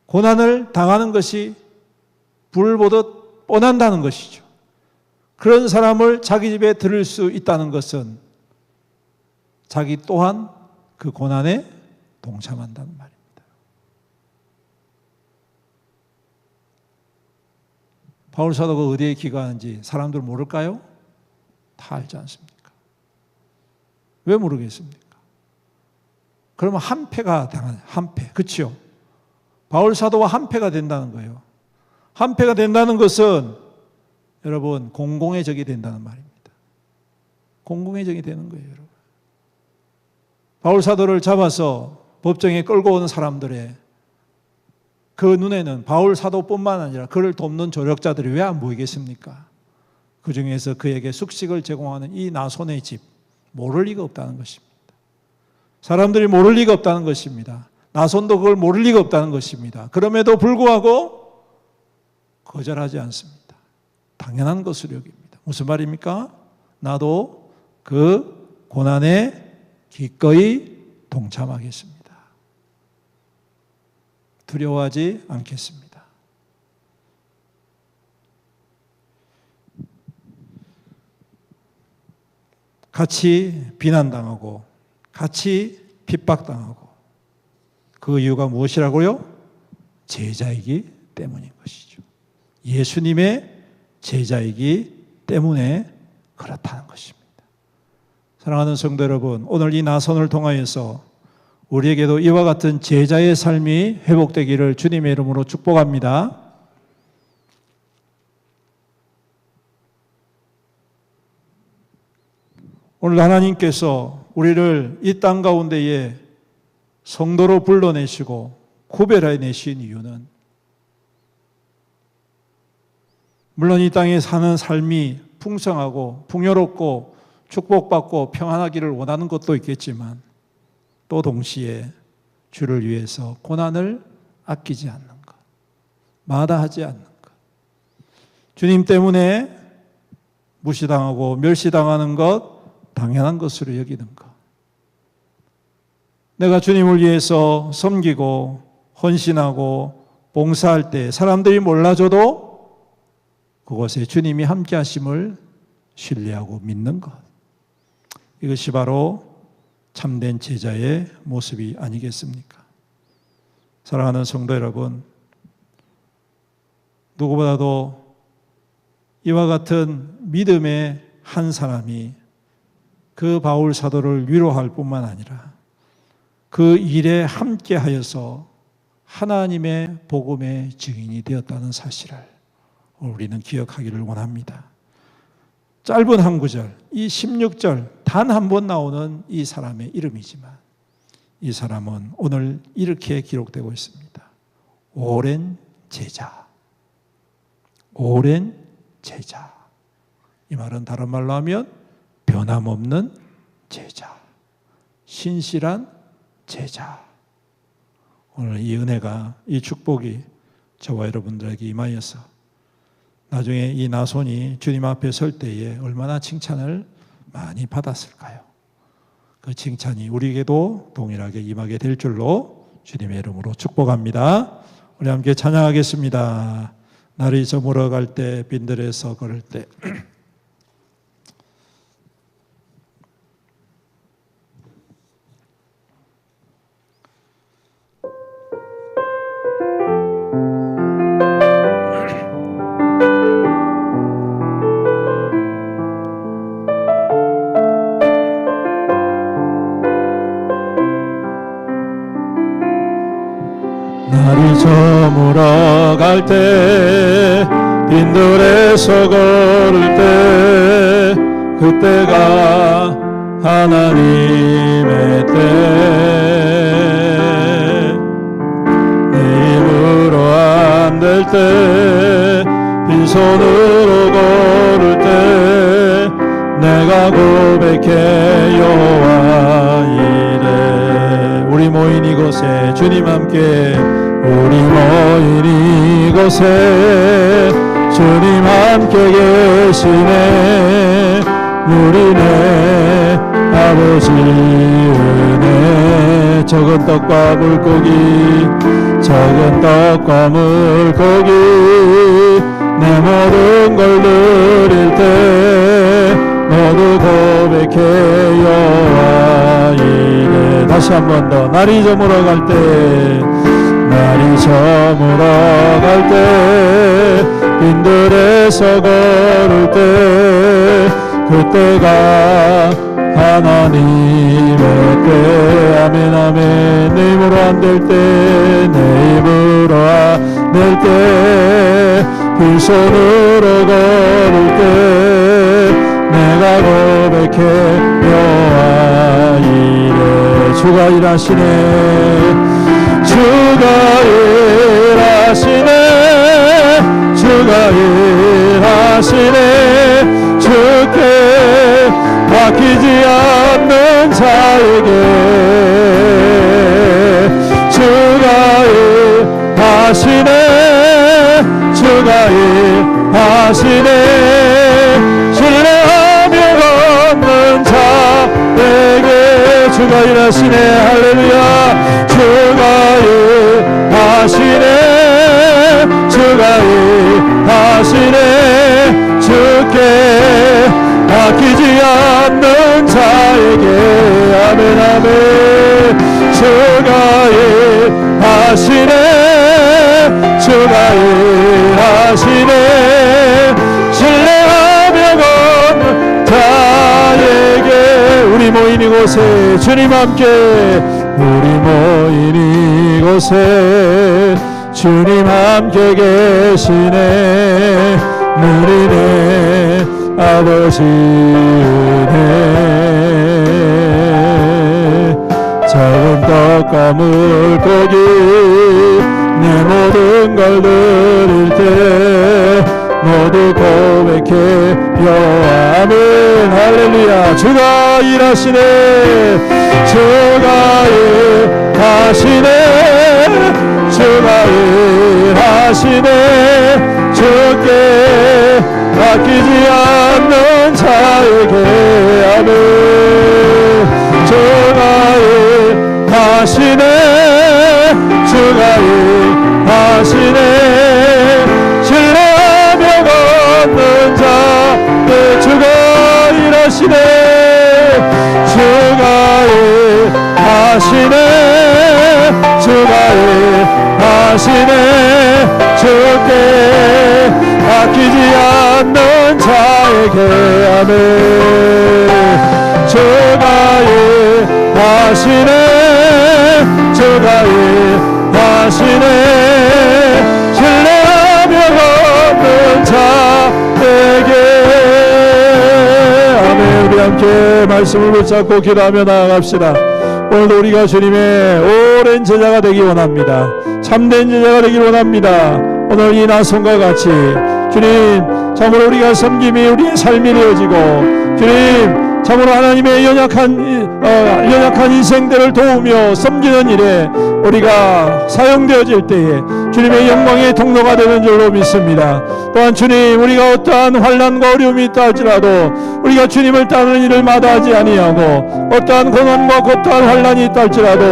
고난을 당하는 것이 불 보듯 뻔한다는 것이죠. 그런 사람을 자기 집에 들을 수 있다는 것은 자기 또한 그 고난에 동참한다는 말입니다. 바울 사도가 어디에 기거하는지 사람들 모를까요? 다 알지 않습니까? 왜 모르겠습니까? 그러면 한패가 당하는 한패, 그렇죠? 바울 사도와 한패가 된다는 거예요. 한패가 된다는 것은 여러분 공공의 적이 된다는 말입니다. 공공의 적이 되는 거예요, 여러분. 바울 사도를 잡아서 법정에 끌고 오는 사람들의 그 눈에는 바울 사도뿐만 아니라 그를 돕는 조력자들이 왜 안 보이겠습니까? 그 중에서 그에게 숙식을 제공하는 이 나손의 집, 모를 리가 없다는 것입니다. 사람들이 모를 리가 없다는 것입니다. 나손도 그걸 모를 리가 없다는 것입니다. 그럼에도 불구하고 거절하지 않습니다. 당연한 것으로 여깁니다. 무슨 말입니까? 나도 그 고난에 기꺼이 동참하겠습니다. 두려워하지 않겠습니다. 같이 비난당하고 같이 핍박당하고 그 이유가 무엇이라고요? 제자이기 때문인 것이죠. 예수님의 제자이기 때문에 그렇다는 것입니다. 사랑하는 성도 여러분, 오늘 이 나선을 통하여서 우리에게도 이와 같은 제자의 삶이 회복되기를 주님의 이름으로 축복합니다. 오늘 하나님께서 우리를 이 땅 가운데에 성도로 불러내시고 구별해내신 이유는 물론 이 땅에 사는 삶이 풍성하고 풍요롭고 축복받고 평안하기를 원하는 것도 있겠지만 또 동시에 주를 위해서 고난을 아끼지 않는 것, 마다하지 않는 것, 주님 때문에 무시당하고 멸시당하는 것 당연한 것으로 여기는 것, 내가 주님을 위해서 섬기고 헌신하고 봉사할 때 사람들이 몰라줘도 그곳에 주님이 함께 하심을 신뢰하고 믿는 것, 이것이 바로 참된 제자의 모습이 아니겠습니까? 사랑하는 성도 여러분, 누구보다도 이와 같은 믿음의 한 사람이 그 바울 사도를 위로할 뿐만 아니라 그 일에 함께하여서 하나님의 복음의 증인이 되었다는 사실을 우리는 기억하기를 원합니다. 짧은 한 구절, 이 16절 단 한 번 나오는 이 사람의 이름이지만 이 사람은 오늘 이렇게 기록되고 있습니다. 오랜 제자. 오랜 제자. 이 말은 다른 말로 하면 변함없는 제자, 신실한 제자. 오늘 이 은혜가, 이 축복이 저와 여러분들에게 임하여서 나중에 이 나손이 주님 앞에 설 때에 얼마나 칭찬을 많이 받았을까요? 그 칭찬이 우리에게도 동일하게 임하게 될 줄로 주님의 이름으로 축복합니다. 우리 함께 찬양하겠습니다. 날이 저물어갈 때, 빈들에서 걸을 때. 날이 저물어갈 때, 빈들에서 걸을 때, 그때가 하나님의 때. 내 힘으로 안 될 때, 빈손으로 걸을 때, 내가 고백해 여호와 이래. 우리 모인 이곳에 주님 함께, 우리 모인 이곳에 주님 함께 계시네. 누리네 아버지 은혜. 적은 떡과 물고기, 적은 떡과 물고기, 내 모든 걸 드릴 때 모두 고백해 여호와 이래. 다시 한 번 더. 날이 저물어갈 때, 날이 저물어갈 때, 빈들에서 걸을 때, 그때가 하나님의 때. 아멘 아멘. 내 힘으로 안 될 때, 내 힘으로 안 될 때, 빈손으로 걸을 때, 내가 고백해 여호와 이래. 주가 일하시네. 주가 일하시네. 주가 일하시네. 주께 맡기지 않는 자에게 주가 일하시네. 주가 일하시네. 신뢰하며 걷는 자에게 주가 일하시네. 할렐루야. 주가 일하시네. 주가 일하시네. 주께 맡기지 않는 자에게 아멘 아멘. 주가 일하시네. 주가 일하시네. 신뢰하며 걷는 자에게. 우리 모인 이곳에 주님 함께, 우리 모인 이곳에 주님 함께 계시네. 누리네 아버지 은혜. 작은 떡과 물고기, 내 모든 걸 드릴 때 모두 고백해 여호와 아멘 할렐루야. 주가 일하시네. 주가 일하시네. 주가 일하시네. 주께 맡기지 않는 자에게 아멘. 주가 일하시네. 주가 일하시네. 신뢰하며 걷는 자, 내 주가 일하시네. 주가 일하시네 주가 일하시네 주께 아끼지 않는 자에게 아멘 주가 일하시네 주가 일하시네 신뢰하며 없는 자에게 아멘 우리 함께 말씀을 붙잡고 기도하며 나아갑시다. 오늘도 우리가 주님의 오랜 제자가 되기 원합니다. 참된 제자가 되기 원합니다. 오늘 이 나손과 같이 주님 참으로 우리가 섬김이 우리의 삶이 되어지고 주님 참으로 하나님의 연약한 인생들을 도우며 섬기는 일에 우리가 사용되어질 때에 주님의 영광의 통로가 되는 줄로 믿습니다. 또한 주님 우리가 어떠한 환난과 어려움이 있다 할지라도 우리가 주님을 따르는 일을 마다하지 아니하고 어떠한 고난과 어떠한 환난이 있다 할지라도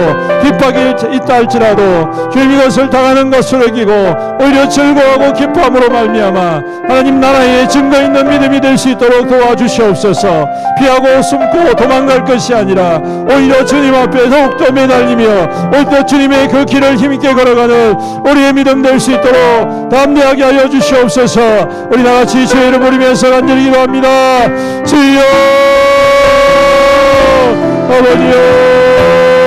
핍박이 있다 할지라도 주님 이것을 당하는 것으로 여기고 오히려 즐거워하고 기뻐함으로 말미암아 하나님 나라의 증거 있는 믿음이 될 수 있도록 도와주시옵소서. 피하고 숨고 도망갈 것이 아니라 오히려 주님 앞에 더욱더 매달리며 오히려 주님의 그 길을 힘있게 걸어가는 우리의 믿음 될 수 있도록 담대하게 하여 주시옵소서. 우리 다같이 주의 이름 부르면서 간절히 기도합니다. 주여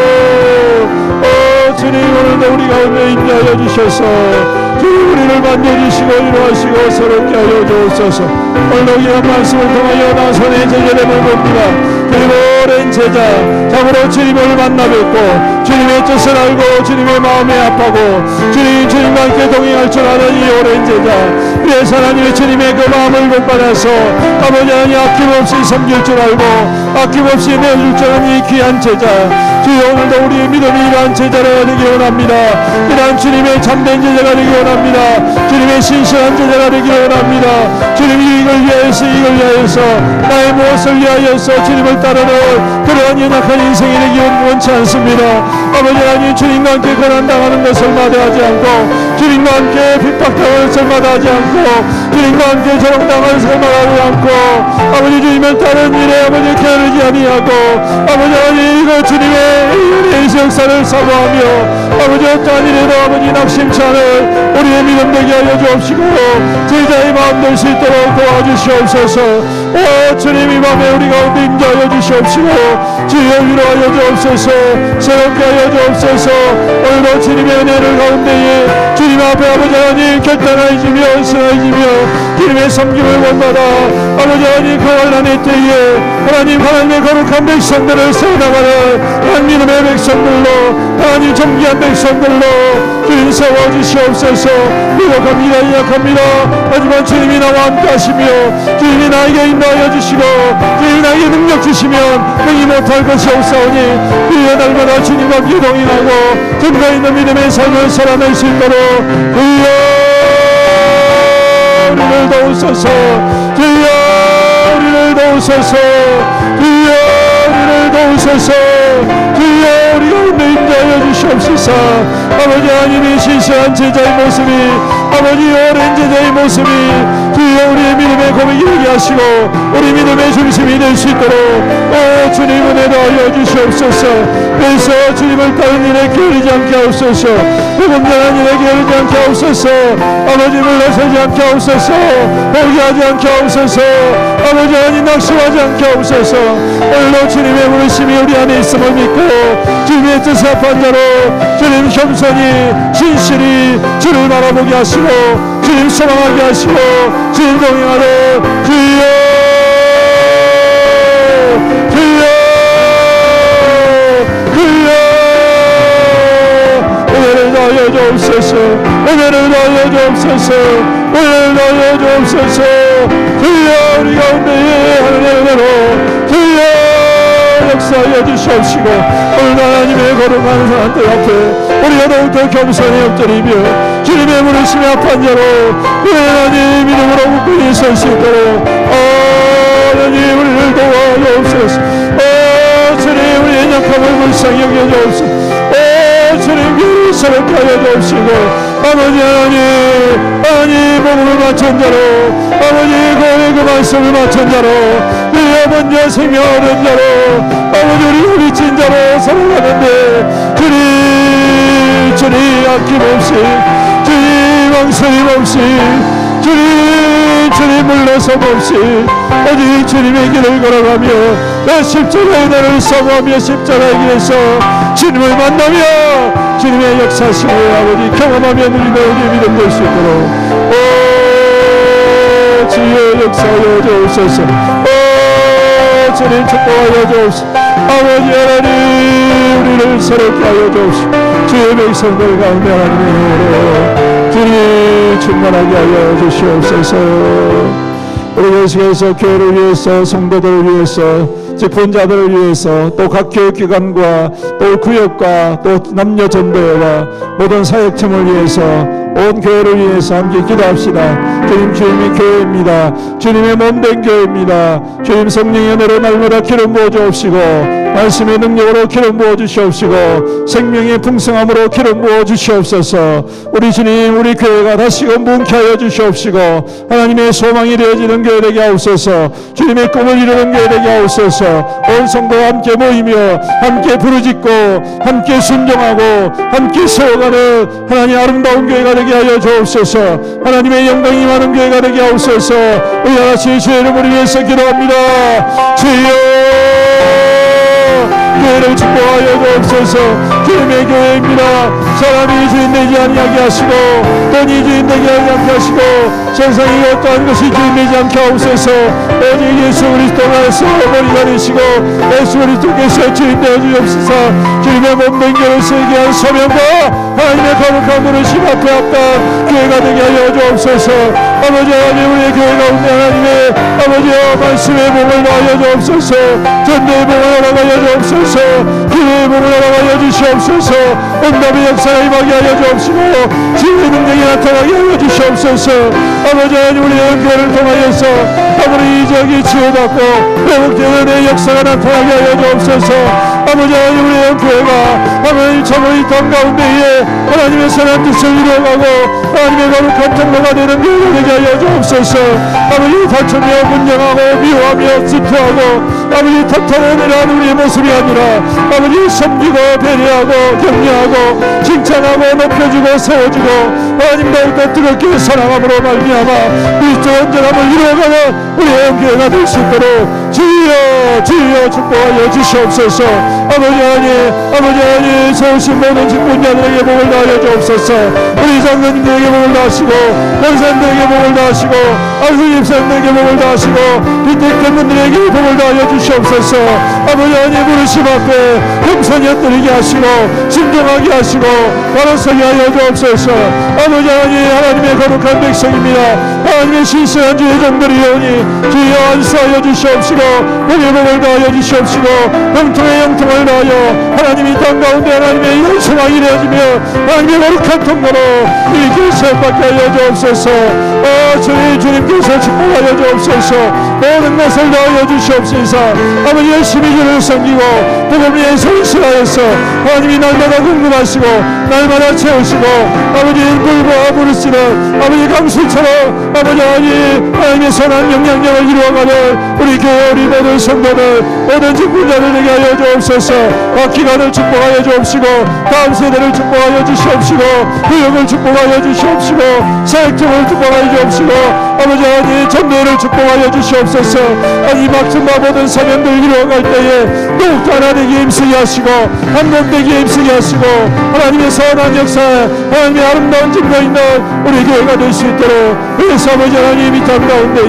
아버지여 주님 오늘도 우리 가운데 임재하여 주셔서 주님 우리를 만져주시고 위로하시고 새롭게 하여 주옵소서. 오늘도 이런 말씀을 통하여 나손의 제자됨을 봅니다. 주님 오랜 제자 참으로 주님을 만나 뵙고 주님의 뜻을 알고 주님의 마음에 합하고 주님과 함께 동행할 줄 아는 이 오랜 제자 위에서 하나님의 주님의 그 마음을 본받아서 아버지 하나님 아낌없이 섬길 줄 알고 아낌없이 내어줄 줄 아는 이 귀한 제자 주여 오늘도 우리의 믿음이 이러한 제자가 되기 원합니다. 이러한 주님의 참된 제자가 되기 원합니다. 주님의 신실한 제자가 되기 원합니다. 주님이 이걸 위하여서 나의 무엇을 위하여서 주님을 따르는 그러한 연약한 인생이 되기 원치 않습니다. 아버지 하나님 주님과 함께 고난당하는 것을 마다하지 않고 주님과 함께 핍박당하는 것을 마다하지 않고 주님과 함께 조롱당하는 것을 마다하지 않고 아버지 주님을 따르는 일에 아버지 게으르지 아니하고 아버지 하나님 이거 주님의 역사를 사모하며 아버지 어떠한 일에도 아버지 낙심치 않을 우리의 믿음 되게 하여 주옵시고 제자의 마음 될 수 있도록 도와주시옵소서. 오 주님 이 밤에 우리 가운데 임재하여 주시옵시고 주여 위로하여 주옵소서. 새롭게 하여 주옵소서. 오늘도 주님의 은혜를 가운데에 주님 앞에 아버지 하나님 결단하여지며 은선하여지며 주님의 섬김을 원받아 아버지 하나님 그 환난의 때에 하나님의 거룩한 백성들을 세워나가는 한 믿음의 백성들로 하나님 정기한 백성들로 주님 세워주시옵소서. 부족합니다 약합니다. 하지만 주님이 나와 함께 하시며 주님이 나에게 인도하여 주시고 주님이 나에게 능력 주시면 능히 못할 것이 없사오니 주여 날마다 주님과 함께 동행하고 증거 있는 믿음의 삶을 살아낼 수 있도록 주여 우리를 도우소서. 주여 우리를 도우소서. 주여 우리를 도우소서. 주여 우리 가운데 임재하여 주시옵소서. 아버지 하나님의 신실한 제자의 모습이 아버지 오랜 제자의 모습이 주여 우리의 믿음의 고백이 되게 하시고 우리 믿음의 중심이 될 수 있도록 오 주님 은혜도 하여 주시옵소서. 그래서 주님을 따른 일에 게으르지 않게 하옵소서. 불건전한 일에 게으르지 않게 하옵소서. 아버지 물러서지 않게 하옵소서. 포기하지 않게 하옵소서. 아버지 하나님 낙심하지 않게 하옵소서. 오늘도 주님의 부르심이 우리 안에 있음을 믿고 주님의 뜻에 합한 자로 주님 겸손히 신실히 주를 바라보게 하시고 주님 소망하게 하시고 주님 동행하러 주여 은혜를 더하여 주옵소서. 은혜를 더하여 주옵소서. 은혜를 더하여 주옵소서. 주여 우리 가운데에 하늘의 은혜로 주여 역사하여 주시옵시고 오늘도 하나님의 거룩한 사람들 앞에 우리가 더욱더 겸손히 엎드리며 주님의 부르심에 합한 자로 하나님 믿음으로 굳건히 설 수 있도록 하나님 우리를 도와주옵소서. 주님 우리의 약함을 불쌍히 여겨주옵소서. 주님 귀를 새롭게 하여 주옵시고 아버지 하나님 복음을 맞춘 자로 아버지 거의 그 말씀을 맞춘 자로 우리 아버지의 생명을 얻은 자로 아버지 우리 부딪힌 자로 살아가는데 주님 아낌없이 주님 망설임 없이 주님 물러섬 없이 오직 주님의 길을 걸어가며 내 십자가의 나를 사모하며 십자가의 길에서 주님을 만나며 주님의 역사심을 아버지 경험하며 누리며 우리의 믿음 될 수 있도록 오 주여 역사하여 주옵소서. 오 주님 축복하여 주옵소서. 아버지 하나님 우리를 새롭게 하여 주옵소서. 주의 백성들 가운데 하나님의 힘으로 주님 충만하게 하여 주시옵소서. 우리 계속해서 교회를 위해서 성도들을 위해서 직분자들을 위해서 또 각 교육기관과 또 구역과 또 남녀전도회와 모든 사역팀을 위해서 온 교회를 위해서 함께 기도합시다. 주님이 교회입니다. 주님의 몸된 교회입니다. 주님 성령의 은혜로 날마다 기름 부어 주옵시고 말씀의 능력으로 기름 부어 주시옵시고 생명의 풍성함으로 기름 부어 주시옵소서. 우리 주님 우리 교회가 다시금 뭉게 하여 주시옵시고 하나님의 소망이 되어지는 교회 되게 하옵소서. 주님의 꿈을 이루는 교회 되게 하옵소서. 온 성도와 함께 모이며 함께 부르짖고 함께 순종하고 함께 세워가는 하나님 아름다운 교회가 되게 하여 주옵소서. 하나님의 영광이 임하는 교회가 되게 하옵소서. 우리 하나씩 주의 이름을 위해서 기도합니다. 주여 교회를 축복하여 주옵소서. 주님의 교회입니다. 사람이 주인 되지 아니하게 하시고 돈이 주인 되지 않게 하시고 세상이 어떠한 것이 주인 되지 않게 하옵소서. 오직 예수 그리스도께서 머리가 되시고 예수 그리스도께서 주인 되어 주옵소서. 주님의 몸된 교회를 세게 한 소명과 하나님의 거룩한 부르심 앞에 합당한 교회가 되게 하여 주옵소서. 아버지 하나님 우리의 교회 가운데 하나님의 아버지여 말씀의 복을 나하여 주옵소서. 전도의 복을 허락하여 주옵소서. 기도의 복을 허락하여 주시옵소서. 응답의 역사가 임하게 하여 주옵시고 주의 능력이 나타나게 하여 주시옵소서. 아버지 하나님 우리의 교회를 통하여서 아무리 이적이 치유받고 회복되는 내 역사가 나타나게 하여 주옵소서. 아버지 하나님 우리의 교회가 하나님 참으로 이 땅 가운데에 하나님의 선한 뜻을 이루어가고 하나님의 거룩한 통로가 되는 교회가 되게 하여 주옵소서. 아버지 다투며 분쟁하고 미워하며 질투하고 아버지 탓하는 우리의 모습이 아니라 아버지 섬기고 배려하고 격려하고 칭찬하고 높여주고 세워주고 하나님 더욱더 뜨겁게 사랑함으로 말미암아 그리스도 온전함을 이루어가는 우리의 교회가 될 수 있도록 주여 축복하여 주시옵소서. 아버지 하나님 세우신 모든 직분자들에게 복을 다하여 주옵소서. 우리 장로님들에게 복을 다하시고 권사님들에게 복을 다하시고 안수집사님들에게 복을 다하시고 빈택된 분들에게 복을 다하여 주시옵소서. 아버지 하나님 부르심 앞에 겸손히 엎드리게 하시고 진정하게 하시고 바로서게 하여 주옵소서. 아버지 하나님의 거룩한 백성입니다. 하나님의 신성한 주의 종들이오니 주여 안수하여 주시옵시고 복의 복을 다하여 주시옵시고 영통의 영통을 다하여 하나님이 땅 가운데 하나님의 이런 소망이 되어지며 하나님의 거룩한 통로로 이 교회 세움받게 하여 주옵소서. 저희 주님께서 축복하여 주옵소서. 모든 것을 다하여 주시옵소서. 아버지 열심히 주를 섬기고 복음 위에 성실하여서 하나님이 날마다 궁금하시고 날마다 채우시고 아버지 불과 부르시는 아버지 강수처럼 아버지 하나님의 선한 영향력을 이루어가는 우리 교회 우리 모든 성도들 모든 직분자들에게 하여 주옵소서. 기간을 축복하여 주옵시고 다음 세대를 축복하여 주시옵시고 교육을 축복하여 주시옵시고 사역팀을 축복하여 주옵시고 아버지 하나님 전도를 축복하여 주시옵소서. 이 막중과 모든 사명들 이루어갈 때에 더욱더 하나 되게 힘쓰게 하시고 한몸되게 힘쓰게 하시고 하나님의 선한 역사 하나님의 아름다운 증거 있는 우리 교회가 될 수 있도록 그래서 아버지 하나님 이 땅 가운데에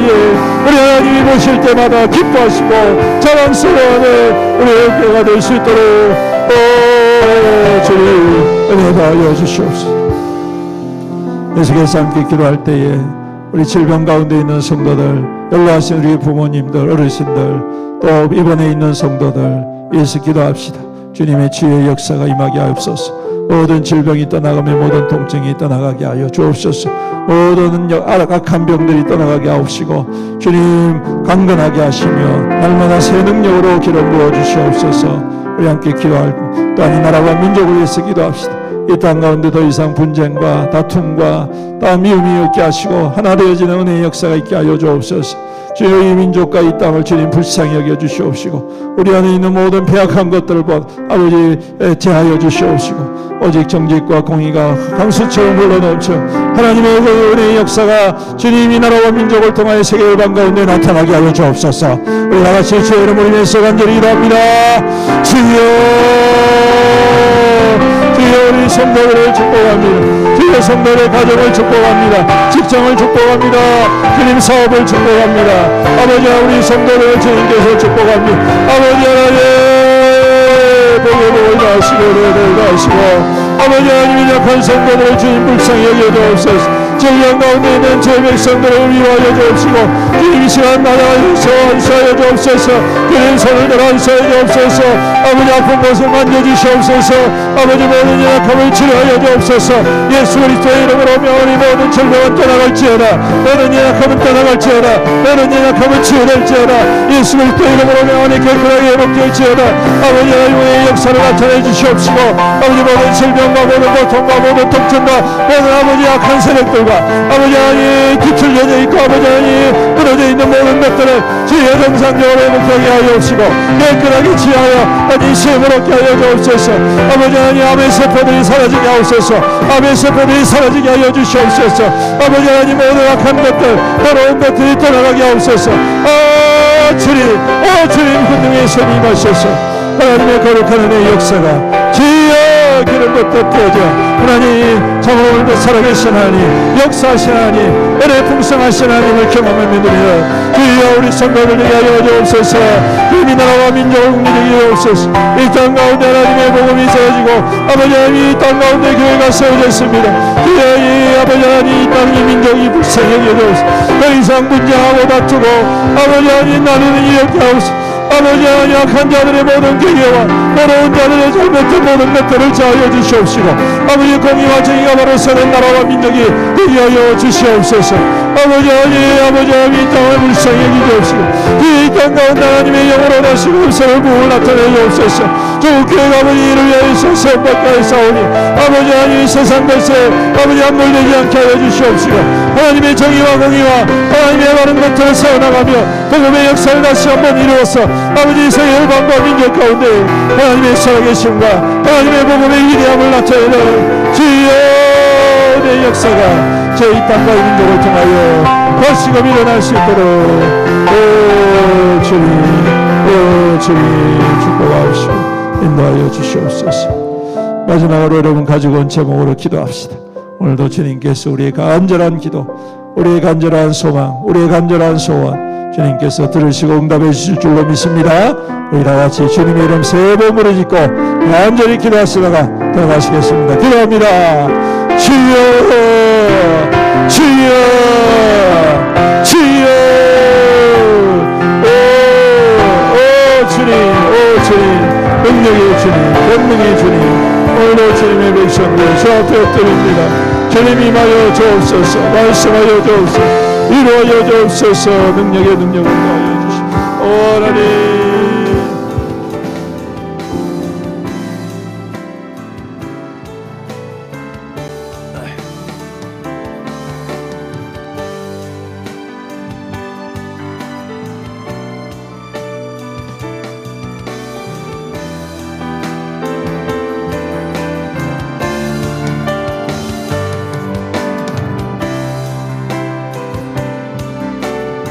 우리 하나님이 보실 때마다 기뻐하시고 자랑스러워하는 우리 교회가 될 수 있도록 주님 은혜 다하여 주시옵소서. 계속해서 함께 기도할 때에 우리 질병 가운데 있는 성도들 연로하신 우리 부모님들 어르신들 또 입원해 있는 성도들 위해서 기도합시다. 주님의 지혜의 역사가 임하게 하옵소서. 모든 질병이 떠나가며 모든 통증이 떠나가게 하여 주옵소서. 모든 악한 병들이 떠나가게 하옵시고 주님 강건하게 하시며 날마다 새 능력으로 기름 부어 주시옵소서. 우리 함께 기도할 또한 이 나라와 민족을 위해서 기도합시다. 이 땅 가운데 더 이상 분쟁과 다툼과 미움이 없게 하시고 하나 되어지는 은혜의 역사가 있게 하여 주옵소서. 주여 이 민족과 이 땅을 주님 불쌍히 여겨 주시옵시고 우리 안에 있는 모든 배악한 것들을 아버지 제하여 주시옵시고 오직 정직과 공의가 강수처럼 흘러넘쳐 하나님의 그 은혜의 역사가 주님 이 나라와 민족을 통하여 세계 열방 가운데 나타나게 하여 주옵소서. 우리 다같이 주의 이름으로 인해서 간절히 기도합니다. 주여 우리 성도들을 축복합니다. 주여 성도의 가정을 축복합니다. 직장을 축복합니다. 주님 사업을 축복합니다. 아버지와 우리 성도들을 주님께서 축복합니다. 아버지 하나님 복의 복을 다하시고 은혜를 다하시고 아버지 하나님 약한 성도들을 주님 불쌍히 여겨 주옵소서. 저희 가운데 있는 제 백성들을 위하여 주옵시고 주님 이 시간 나라에서 안수하여 주옵소서. 주님 손을 들어 안수하여 주옵소서. 아버지 아픈 것을 만져주시옵소서. 아버지 모든 연약함을 치료하여 주옵소서. 예수 그리스도의 이름으로 명하니 모든 절병은 떠나갈지어다. 모든 연약함은 떠나갈지어다. 모든 연약함은 치유될지어다. 예수 그리스도의 이름으로 명하니 깨끗하게 회복될지어다. 아버지 하나님의 역사를 나타내 주시옵시고 아버지 모든 질병과 모든 고통과 모든 통증과 모든 아버지 약한 세력들과 아버지 하나님 뒤틀려져 있고 아버지 하나님 끊어져 있는 모든 것들을 주의 정상적으로 회복하게 하여 주시고 깨끗하게 치하여 아니 시험을 얻게 하여 주옵소서. 아버지 하나님 암의 세포들이 사라지게 하옵소서. 암의 세포들이 사라지게 하여 주시옵소서. 아버지 하나님 모든 악한 것들 더러운 것들이 떠나가게 하옵소서. 주님 하나님의 손이 임하셔서 하나님의 거룩한 은혜의 역사가 주여 기름부터 펴져 하나님 정오늘도 살아계신 하나님 역사하신 하나님 은혜 풍성하신 하나님을 경험하며 누리여 주여 우리 성도들에게 하여 주옵소서. 이 나라와 민족을 국민에게 주옵소서. 이 땅 가운데 하나님의 복음이 세워지고 아버지 하나님 이 땅 가운데 교회가 세워졌습니다. 주여 이 아버지 하나님 이 땅 이 민족이 불쌍히 여겨주옵소서. 더 이상 분쟁하고 다투고 아버지 하나님 나누는 일이 없게 하옵소서. 아버지 하나님 약한 자들의 모든 계계와 더러운 자들의 잘못된 모든 것들을 자하여 주시옵시고 아버지 공의와 정의가 바로 서는 나라와 민족이 되게 하여 주시옵소서. 아버지 하나님 이 땅을 불쌍히 여기주옵시고 이 땅 가운데 하나님의 영으로 다시 음성을 부을 나타내 주옵소서. 주교회가 아버지 이를 위하여서 세움받게 싸우니 아버지 하나님 세상 것에 아버지 함몰되지 않게 하여 주시옵시고 하나님의 정의와 공의와 하나님의 바른 것들을 세워나가며 복음의 역사를 다시 한번 이루어서 아버지 세계 열방과 민족 가운데 하나님의 살아계심과 하나님의 복음의 위대함을 나타내는 주여 내 역사가 제 이 땅과 이 민족을 통하여 다시금 일어날 수 있도록 주님 축복하옵시고 인도하여 주시옵소서. 마지막으로 여러분 가지고 온 제목으로 기도합시다. 오늘도 주님께서 우리의 간절한 기도, 우리의 간절한 소망, 우리의 간절한 소원 주님께서 들으시고 응답해 주실 줄로 믿습니다. 우리 다같이 주님의 이름 세 번 부르짖고 간절히 기도하시다가 들어가시겠습니다. 기도합니다. 주여 주여 주여 주님 능력의 주님 권능의 주님 오늘도 주님의 백성들 저 앞에 엎드립니다. 주님 임하여 주옵소서. 말씀하여 주옵소서. 이루어져 주옵소서. 능력의 능력을